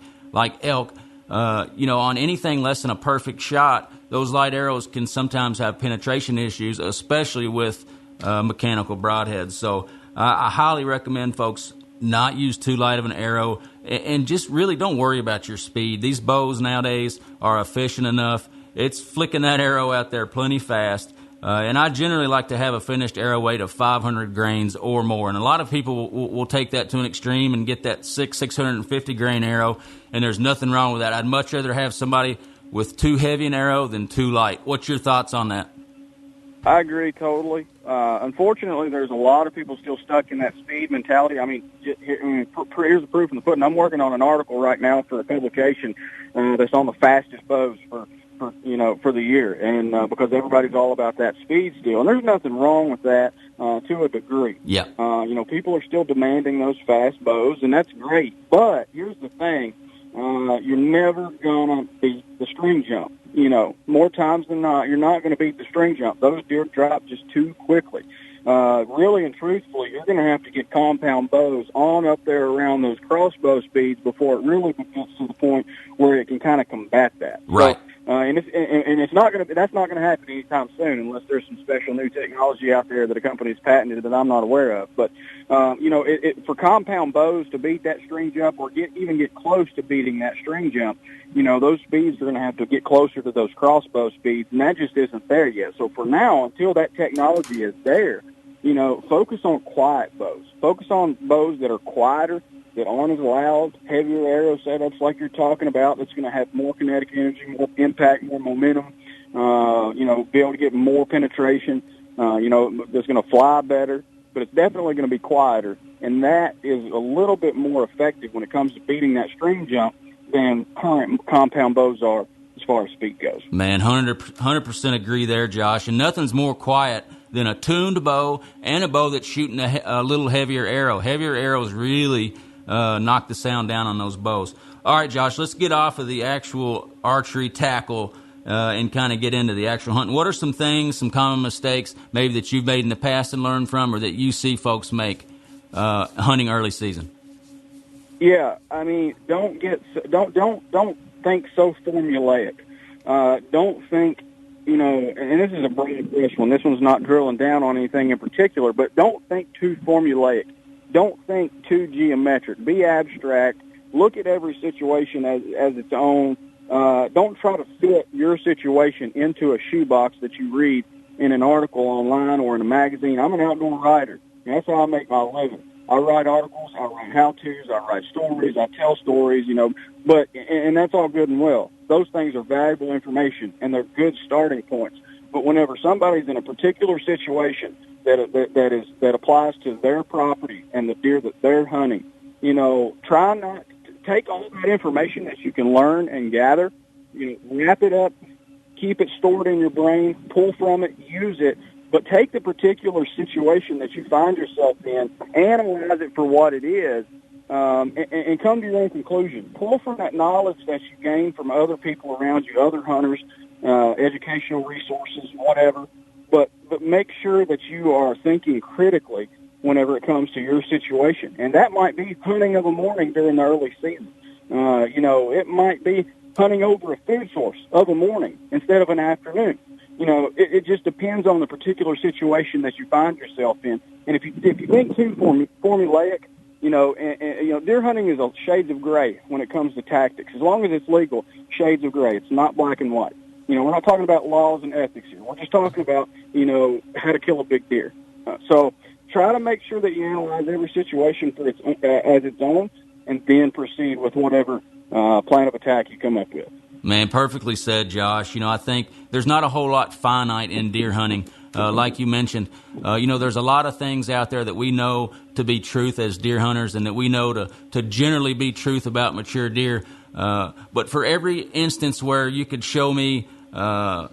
elk, on anything less than a perfect shot, those light arrows can sometimes have penetration issues, especially with mechanical broadheads. So I highly recommend folks not use too light of an arrow, and just really don't worry about your speed. These bows nowadays are efficient enough. It's flicking that arrow out there plenty fast. And I generally like to have a finished arrow weight of 500 grains or more. And a lot of people will take that to an extreme and get that 650 grain arrow, and there's nothing wrong with that. I'd much rather have somebody with too heavy an arrow than too light. What's your thoughts on that? I agree totally. Unfortunately, there's a lot of people still stuck in that speed mentality. I mean, here's the proof in the pudding. I'm working on an article right now for a publication that's on the fastest bows for the year, and because everybody's all about that speed still, and there's nothing wrong with that to a degree. Yeah. People are still demanding those fast bows, and that's great. But here's the thing: you're never gonna beat the string jump. More times than not, you're not going to beat the string jump. Those deer drop just too quickly. really and truthfully, you're going to have to get compound bows on up there around those crossbow speeds before it really gets to the point where it can kind of combat that. Right. So, and it's not going to, that's not going to happen anytime soon unless there's some special new technology out there that a company's patented that I'm not aware of. But, for compound bows to beat that string jump or even get close to beating that string jump, those speeds are going to have to get closer to those crossbow speeds, and that just isn't there yet. So for now, until that technology is there, focus on quiet bows. Focus on bows that are quieter, that aren't as loud, heavier arrow setups like you're talking about, that's going to have more kinetic energy, more impact, more momentum, be able to get more penetration, that's going to fly better, but it's definitely going to be quieter, and that is a little bit more effective when it comes to beating that string jump than current compound bows are as far as speed goes. Man, 100% agree there, Josh, and nothing's more quiet than a tuned bow and a bow that's shooting a little heavier arrow. Heavier arrows really knock the sound down on those bows. All right, Josh, let's get off of the actual archery tackle and kind of get into the actual hunting. What are some things, some common mistakes maybe that you've made in the past and learned from, or that you see folks make hunting early season? Yeah, I mean, don't think so formulaic. Don't think, and this is a broad brush one. This one's not drilling down on anything in particular, but don't think too formulaic. Don't think too geometric. Be abstract. Look at every situation as its own. Don't try to fit your situation into a shoebox that you read in an article online or in a magazine. I'm an outdoor writer. That's how I make my living. I write articles, I write how-tos, I write stories, I tell stories, but that's all good and well. Those things are valuable information, and they're good starting points. But whenever somebody's in a particular situation that applies to their property and the deer that they're hunting, try not to take all that information that you can learn and gather, wrap it up, keep it stored in your brain, pull from it, use it, but take the particular situation that you find yourself in, analyze it for what it is, and come to your own conclusion. Pull from that knowledge that you gain from other people around you, other hunters, educational resources, whatever, but make sure that you are thinking critically whenever it comes to your situation. And that might be hunting of a morning during the early season. It might be hunting over a food source of a morning instead of an afternoon. It just depends on the particular situation that you find yourself in. And if you think too formulaic, deer hunting is a shades of gray when it comes to tactics. As long as it's legal, shades of gray. It's not black and white. We're not talking about laws and ethics here. We're just talking about, how to kill a big deer. So try to make sure that you analyze every situation for as its own, and then proceed with whatever plan of attack you come up with. Man, perfectly said, Josh. I think there's not a whole lot finite in deer hunting. Like you mentioned, there's a lot of things out there that we know to be truth as deer hunters, and that we know to generally be truth about mature deer. But for every instance where you could show me something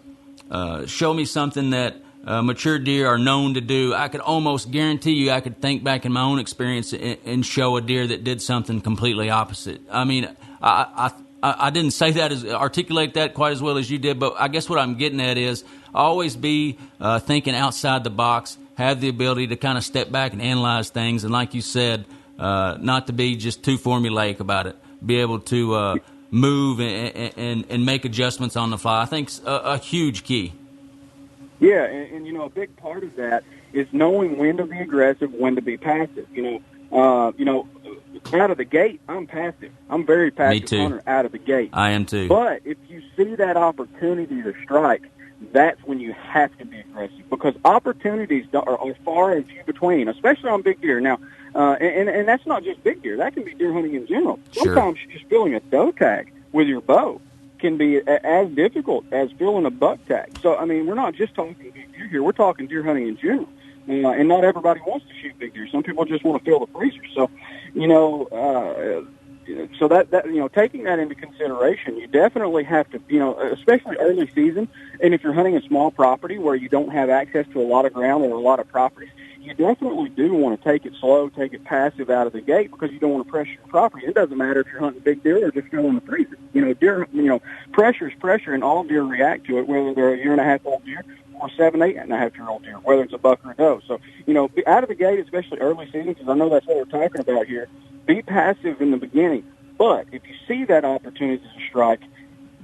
that mature deer are known to do, I could almost guarantee you I could think back in my own experience and show a deer that did something completely opposite. I mean, I didn't say that, articulate that quite as well as you did, but I guess what I'm getting at is always be thinking outside the box, have the ability to kind of step back and analyze things, and like you said, not to be just too formulaic about it, be able to move and make adjustments on the fly. I think it's a huge key. Yeah, and a big part of that is knowing when to be aggressive, when to be passive. Out of the gate, I'm passive. I'm very passive hunter out of the gate. I am too. But if you see that opportunity to strike, that's when you have to be aggressive, because opportunities are far and few between, especially on big deer. Now, and that's not just big deer. That can be deer hunting in general. Sometimes just filling a doe tag with your bow can be as difficult as filling a buck tag. So, I mean, we're not just talking big deer here. We're talking deer hunting in general. And not everybody wants to shoot big deer. Some people just want to fill the freezer. So, taking that into consideration, you definitely have to, especially early season, and if you're hunting a small property where you don't have access to a lot of ground or a lot of properties, you definitely do want to take it slow, take it passive out of the gate because you don't want to pressure your property. It doesn't matter if you're hunting big deer or just going to freeze it. Deer, pressure is pressure, and all deer react to it, whether they're a 1.5-year-old deer or 8.5-year-old deer, whether it's a buck or a doe. So, out of the gate, especially early season, because I know that's what we're talking about here, be passive in the beginning. But if you see that opportunity to strike,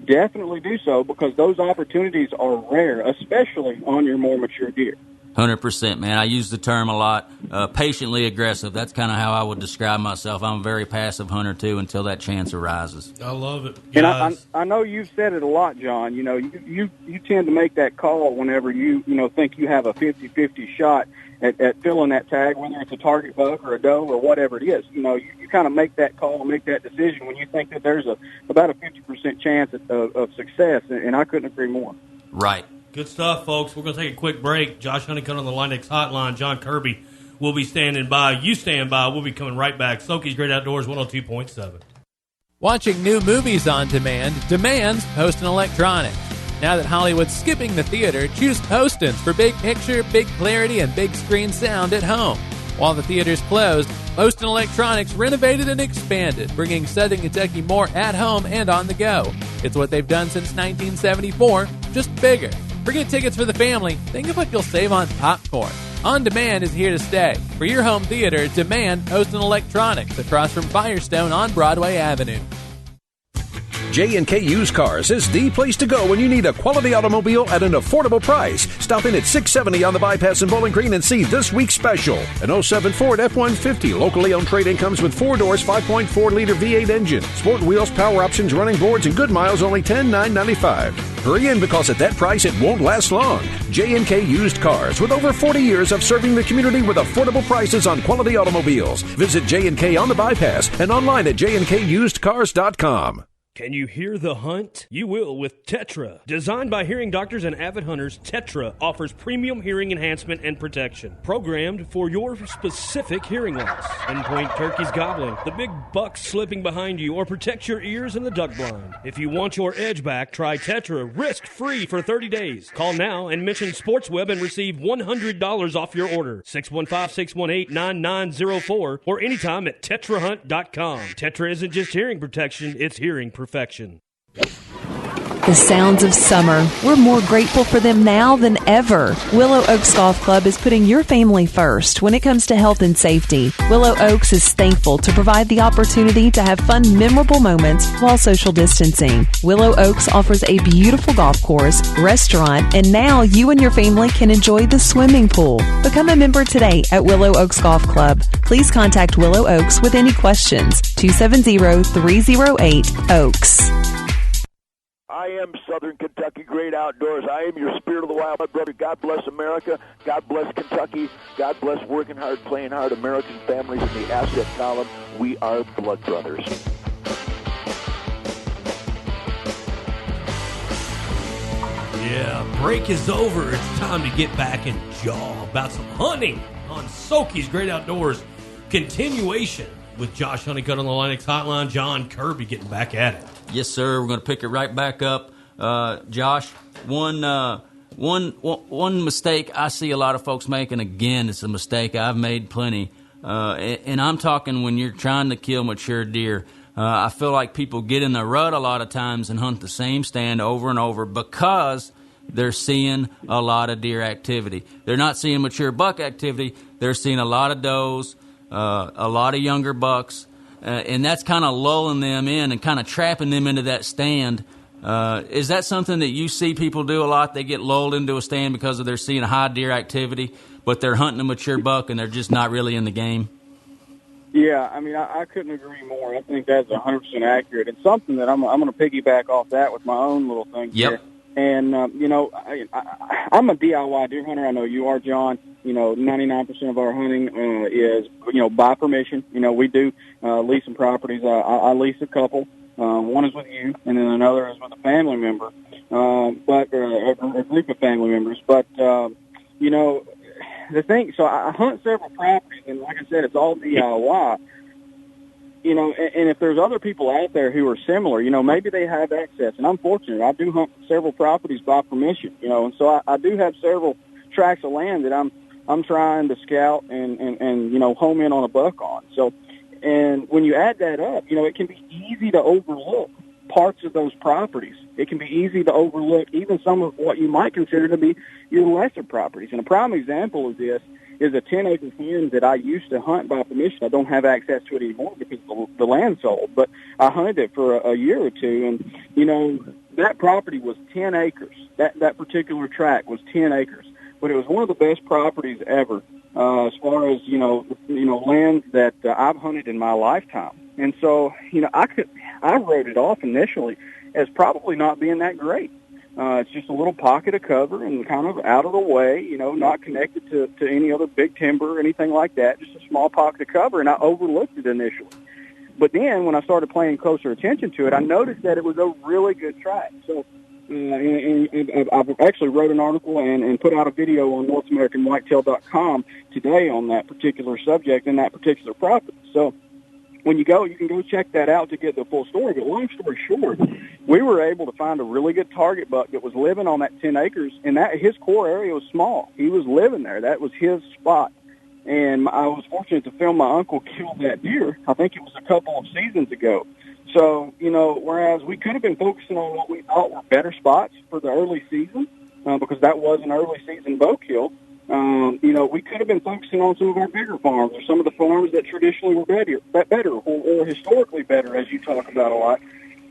definitely do so because those opportunities are rare, especially on your more mature deer. 100%, man. I use the term a lot. Patiently aggressive. That's kind of how I would describe myself. I'm a very passive hunter, too, until that chance arises. I love it. And I know you've said it a lot, John. You tend to make that call whenever you think you have a 50-50 shot at filling that tag, whether it's a target buck or a doe or whatever it is. You kind of make that call and make that decision when you think that there's about a 50% chance of success, and I couldn't agree more. Right. Good stuff, folks. We're going to take a quick break. Josh Honeycutt on the Linex Hotline. John Kirby will be standing by. You stand by. We'll be coming right back. SOKY's Great Outdoors 102.7. Watching new movies on demand demands Post and Electronics. Now that Hollywood's skipping the theater, choose Postons for big picture, big clarity, and big screen sound at home. While the theater's closed, Post and Electronics renovated and expanded, bringing Southern Kentucky more at home and on the go. It's what they've done since 1974, just bigger. Forget tickets for the family. Think of what you'll save on popcorn. On Demand is here to stay. For your home theater, demand Post and Electronics across from Firestone on Broadway Avenue. J&K Used Cars is the place to go when you need a quality automobile at an affordable price. Stop in at 670 on the Bypass in Bowling Green and see this week's special. An 07 Ford F-150 locally owned trade-in comes with 4 doors, 5.4-liter V8 engine, sport wheels, power options, running boards, and good miles only $10,995. Hurry in because at that price it won't last long. J&K Used Cars with over 40 years of serving the community with affordable prices on quality automobiles. Visit J&K on the Bypass and online at jnkusedcars.com. Can you hear the hunt? You will with Tetra. Designed by hearing doctors and avid hunters, Tetra offers premium hearing enhancement and protection, programmed for your specific hearing loss. Endpoint turkeys gobbling, the big buck slipping behind you, or protect your ears in the duck blind. If you want your edge back, try Tetra risk-free for 30 days. Call now and mention SportsWeb and receive $100 off your order. 615-618-9904 or anytime at TetraHunt.com. Tetra isn't just hearing protection, it's hearing perfection. The sounds of summer. We're more grateful for them now than ever. Willow Oaks Golf Club is putting your family first when it comes to health and safety. Willow Oaks is thankful to provide the opportunity to have fun, memorable moments while social distancing. Willow Oaks offers a beautiful golf course, restaurant, and now you and your family can enjoy the swimming pool. Become a member today at Willow Oaks Golf Club. Please contact Willow Oaks with any questions. 270-308-OAKS. I am Southern Kentucky Great Outdoors. I am your Spirit of the Wild brother. God bless America. God bless Kentucky. God bless working hard, playing hard American families in the asset column. We are blood brothers. Yeah, break is over. It's time to get back and jaw about some hunting on SOKY's Great Outdoors. Continuation with Josh Honeycutt on the Linex Hotline. John Kirby getting back at it. Yes, sir. We're going to pick it right back up. Josh, one mistake I see a lot of folks making, again, it's a mistake I've made plenty, and I'm talking when you're trying to kill mature deer. I feel like people get in the rut a lot of times and hunt the same stand over and over because they're seeing a lot of deer activity. They're not seeing mature buck activity. They're seeing a lot of does, a lot of younger bucks. And that's kind of lulling them in and kind of trapping them into that stand. Is that something that you see people do a lot? They get lulled into a stand because they're seeing a high deer activity, but they're hunting a mature buck and they're just not really in the game? Yeah, I mean, I couldn't agree more. I think that's 100% accurate. It's something that I'm going to piggyback off that with my own little thing here. And, I'm a DIY deer hunter. I know you are, John. 99% of our hunting is, by permission. We do lease some properties. I lease a couple. One is with you, and then another is with a family member, but a group of family members. But, the thing, so I hunt several properties, and like I said, it's all DIY. And if there's other people out there who are similar, maybe they have access. And I'm fortunate. I do hunt several properties by permission, and so I do have several tracts of land that I'm I'm trying to scout and you know, home in on a buck on. So, and when you add that up, you know, it can be easy to overlook parts of those properties. It can be easy to overlook even some of what you might consider to be your lesser properties. And a prime example of this is a 10-acre farm that I used to hunt by permission. I don't have access to it anymore because the land sold, but I hunted it for a year or two, and, you know, that property was 10 acres. That particular tract was 10 acres, but it was one of the best properties ever as far as, you know, land that I've hunted in my lifetime. And so, you know, I wrote it off initially as probably not being that great. It's just a little pocket of cover and kind of out of the way, you know, not connected to any other big timber or anything like that, just a small pocket of cover, and I overlooked it initially. But then when I started paying closer attention to it, I noticed that it was a really good tract. So and I've actually wrote an article and put out a video on NorthAmericanWhitetail.com today on that particular subject and that particular property. So when you go, you can go check that out to get the full story. But long story short, we were able to find a really good target buck that was living on that 10 acres, and that his core area was small. He was living there. That was his spot. And I was fortunate to film my uncle kill that deer. I think it was a couple of seasons ago. So, you know, whereas we could have been focusing on what we thought were better spots for the early season, because that was an early season bow kill, you know, we could have been focusing on some of our bigger farms or some of the farms that traditionally were better or historically better, as you talk about a lot.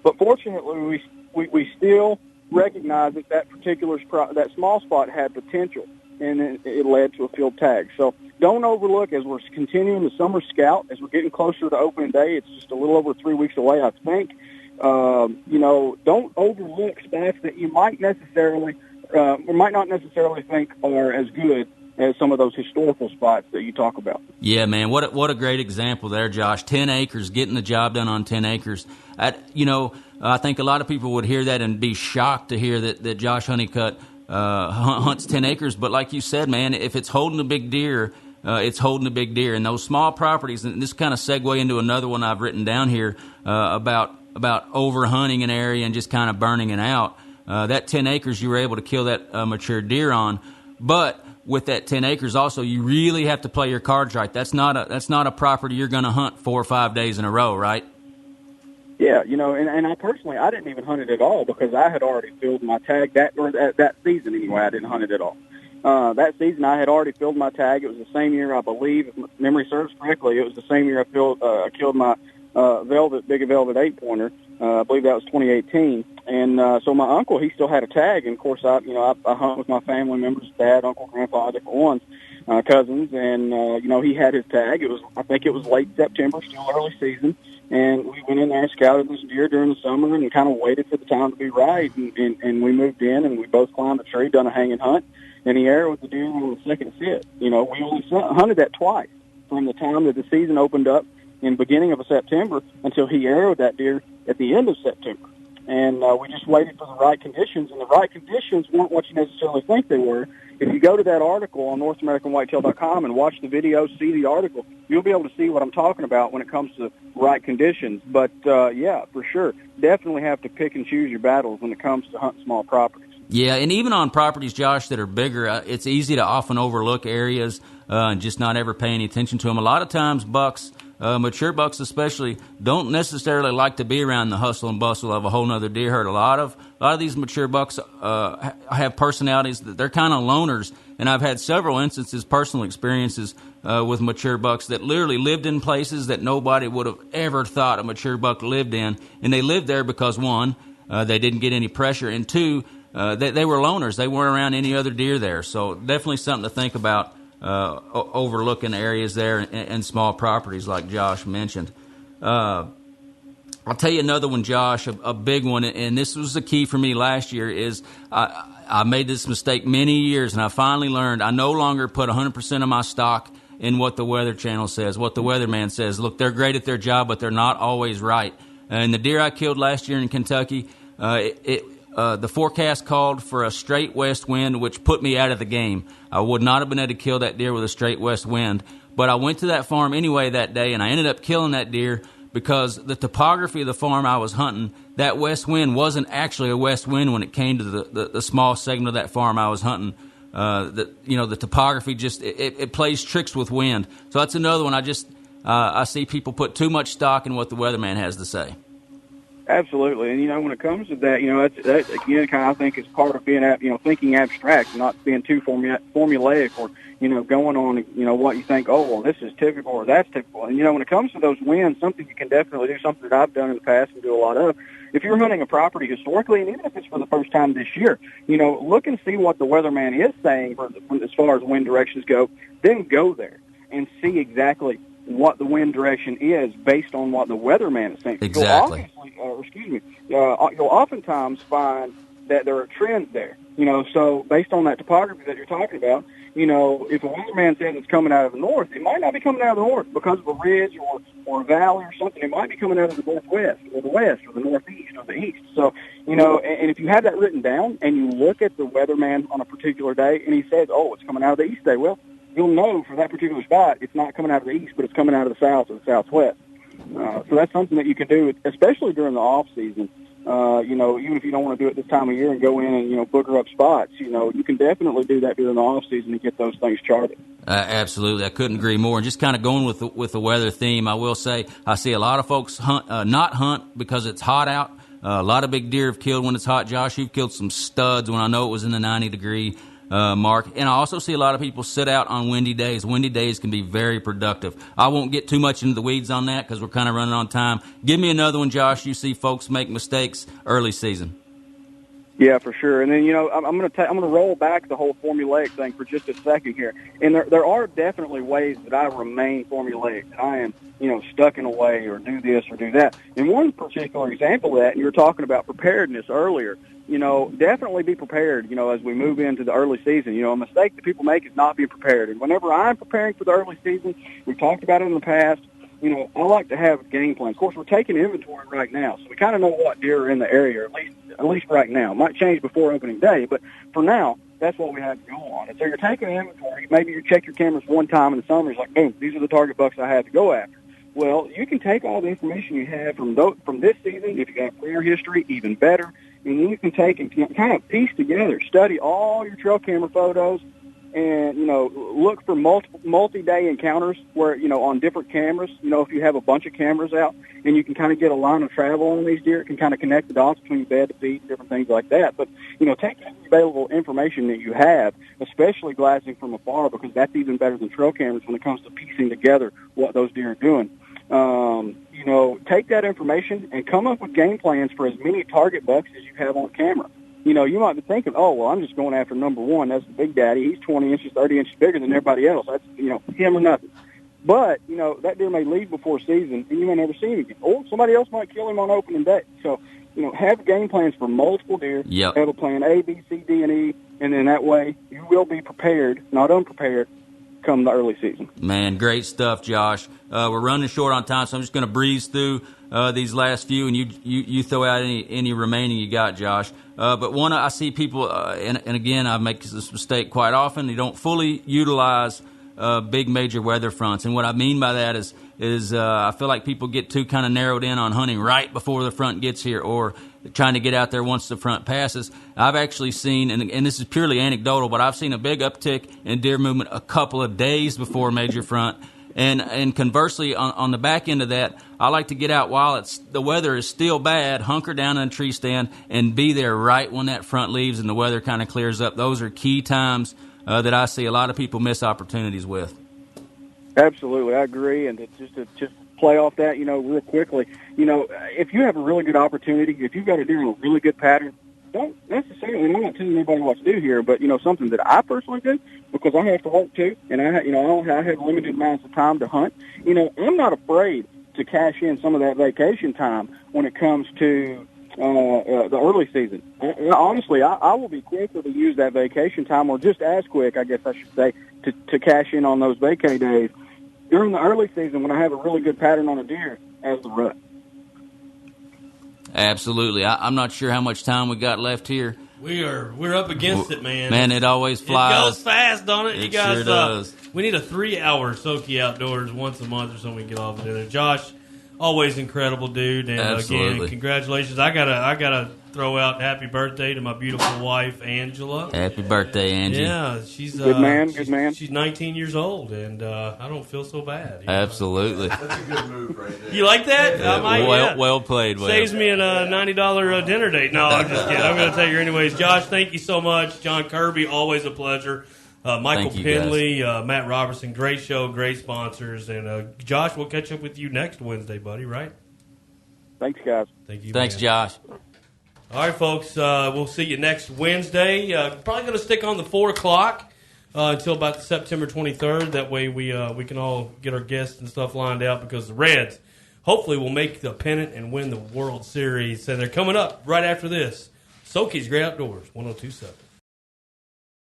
But fortunately, we still recognize that particular that small spot had potential, and it led to a field tag. So don't overlook, as we're continuing the summer scout, as we're getting closer to opening day. It's just a little over 3 weeks away, I think. You know, don't overlook spots that you might necessarily or might not necessarily think are as good as some of those historical spots that you talk about. Yeah, man, what a great example there, Josh. 10 acres, getting the job done on 10 acres. You know, I think a lot of people would hear that and be shocked to hear that Josh Honeycutt hunts 10 acres. But like you said, man, if it's holding a big deer, it's holding a big deer. And those small properties, and this kind of segue into another one I've written down here about over-hunting an area and just kind of burning it out. That 10 acres, you were able to kill that mature deer on. But with that 10 acres also, you really have to play your cards right. That's not a property you're going to hunt 4 or 5 days in a row, right? Yeah, you know, and I personally, I didn't even hunt it at all because I had already filled my tag that season anyway. I didn't hunt it at all. That season, I had already filled my tag. It was the same year, I believe, if memory serves correctly, it was the same year I killed my big velvet 8-pointer. I believe that was 2018. And so my uncle, he still had a tag. And, of course, I hunt with my family members, dad, uncle, grandpa, different ones, cousins. And, you know, he had his tag. I think it was late September, still early season. And we went in there and scouted this deer during the summer and kind of waited for the time to be right. And we moved in, and we both climbed a tree, done a hanging hunt. And he arrowed the deer on the second sit. You know, we only hunted that twice from the time that the season opened up in the beginning of September until he arrowed that deer at the end of September. And we just waited for the right conditions, and the right conditions weren't what you necessarily think they were. If you go to that article on NorthAmericanWhitetail.com and watch the video, see the article, you'll be able to see what I'm talking about when it comes to right conditions. But, yeah, for sure, definitely have to pick and choose your battles when it comes to hunting small properties. Yeah, and even on properties, Josh, that are bigger, it's easy to often overlook areas and just not ever pay any attention to them. A lot of times bucks, mature bucks especially, don't necessarily like to be around the hustle and bustle of a whole nother deer herd. A lot of these mature bucks have personalities that they're kind of loners, and I've had several instances, personal experiences with mature bucks that literally lived in places that nobody would have ever thought a mature buck lived in, and they lived there because, one, they didn't get any pressure, and two, they were loners. They weren't around any other deer there. So definitely something to think about, overlooking areas there and small properties like Josh mentioned. I'll tell you another one, Josh, a big one, and this was the key for me last year, is I made this mistake many years, and I finally learned I no longer put 100% of my stock in what the Weather Channel says, what the weatherman says. Look, they're great at their job, but they're not always right. And the deer I killed last year in Kentucky, the forecast called for a straight west wind, which put me out of the game. I would not have been able to kill that deer with a straight west wind. But I went to that farm anyway that day, and I ended up killing that deer because the topography of the farm I was hunting, that west wind wasn't actually a west wind when it came to the small segment of that farm I was hunting. the topography just it plays tricks with wind. So that's another one. I see people put too much stock in what the weatherman has to say. Absolutely, and when it comes to that, that again, kind of I think is part of being, thinking abstract, not being too formulaic, or going on, what you think. Oh, well, this is typical or that's typical. And when it comes to those winds, something you can definitely do, something that I've done in the past and do a lot of. If you're hunting a property historically, and even if it's for the first time this year, look and see what the weatherman is saying as far as wind directions go. Then go there and see exactly what the wind direction is based on what the weatherman is saying. Exactly. You'll oftentimes find that there are trends there. So based on that topography that you're talking about, if a weatherman says it's coming out of the north, it might not be coming out of the north because of a ridge or a valley or something. It might be coming out of the northwest or the west or the northeast or the east. So, and if you have that written down and you look at the weatherman on a particular day and he says, oh, it's coming out of the east day, well, you'll know for that particular spot it's not coming out of the east, but it's coming out of the south or the southwest. So that's something that you can do, especially during the off season. Even if you don't want to do it this time of year and go in and, booger up spots, you can definitely do that during the off season and get those things charted. Absolutely. I couldn't agree more. And just kind of going with the weather theme, I will say I see a lot of folks not hunt because it's hot out. A lot of big deer have killed when it's hot. Josh, you've killed some studs when I know it was in the 90-degree mark. And I also see a lot of people sit out on windy days. Windy days can be very productive. I won't get too much into the weeds on that because we're kind of running on time. Give me another one, Josh. You see folks make mistakes early season. Yeah, for sure. And then, I'm going to roll back the whole formulaic thing for just a second here. And there are definitely ways that I remain formulaic. That I am, stuck in a way or do this or do that. And one particular example of that, and you were talking about preparedness earlier, definitely be prepared, as we move into the early season. A mistake that people make is not being prepared. And whenever I'm preparing for the early season, we've talked about it in the past, I like to have a game plan. Of course, we're taking inventory right now, so we kind of know what deer are in the area, at least right now. It might change before opening day, but for now, that's what we have to go on. And so you're taking inventory. Maybe you check your cameras one time in the summer. It's like, boom, these are the target bucks I have to go after. Well, you can take all the information you have from this season, if you got prior history, even better, and you can take and kind of piece together, study all your trail camera photos, and, look for multi-day encounters where, on different cameras, if you have a bunch of cameras out and you can kind of get a line of travel on these deer, it can kind of connect the dots between bed to feed, different things like that. But, take every available information that you have, especially glassing from afar, because that's even better than trail cameras when it comes to piecing together what those deer are doing. Take that information and come up with game plans for as many target bucks as you have on camera. You might be thinking, oh, well, I'm just going after number one. That's the big daddy. He's 20 inches, 30 inches bigger than everybody else. That's, him or nothing. But, that deer may leave before season, and you may never see him again. Or somebody else might kill him on opening day. So, have game plans for multiple deer. Yep. Have a plan A, B, C, D, and E, and then that way you will be prepared, not unprepared, come the early season. Man, great stuff, Josh. We're running short on time, so I'm just going to breeze through these last few, and you throw out any remaining you got, Josh. But one, I see people, and again, I make this mistake quite often. They don't fully utilize big major weather fronts, and what I mean by that is I feel like people get too kind of narrowed in on hunting right before the front gets here, or trying to get out there once the front passes. I've actually seen, and this is purely anecdotal, but I've seen a big uptick in deer movement a couple of days before a major front. And conversely, on the back end of that, I like to get out while the weather is still bad, hunker down in a tree stand, and be there right when that front leaves and the weather kind of clears up. Those are key times that I see a lot of people miss opportunities with. Absolutely, I agree. And just play off that, real quickly, if you have a really good opportunity, if you've got a deer in a really good pattern, don't necessarily, and I'm not telling anybody what to do here, but, something that I personally do, because I have to work too, and I have limited amounts of time to hunt, I'm not afraid to cash in some of that vacation time when it comes to the early season. Honestly, I will be quicker to use that vacation time, or just as quick, I guess I should say, to cash in on those vacay days during the early season when I have a really good pattern on a deer as the rut. Absolutely. I'm not sure how much time we got left here. We're up against it, man. Man, it always flies. It goes fast, don't it? It You guys, sure does. We need a 3-hour SOKY Outdoors once a month or something we can get off of there. Josh, always incredible dude, and Absolutely. again, congratulations. I gotta throw out happy birthday to my beautiful wife, Angela. Happy birthday, Angie. Yeah, she's good man. She's 19 years old, and I don't feel so bad. Absolutely. That's a good move right there. You like that? Well played. Saves me a $90 dinner date. No, I'm just kidding. I'm going to tell you anyways. Josh, thank you so much. John Kirby, always a pleasure. Michael Pendley, Matt Robertson, great show, great sponsors. And Josh, we'll catch up with you next Wednesday, buddy, right? Thanks, guys. Thank you. Thanks, man. Josh. All right, folks, we'll see you next Wednesday. Probably going to stick on the 4 o'clock until about September 23rd. That way we can all get our guests and stuff lined out because the Reds hopefully will make the pennant and win the World Series. And they're coming up right after this. SOKY's Great Outdoors, 102.7.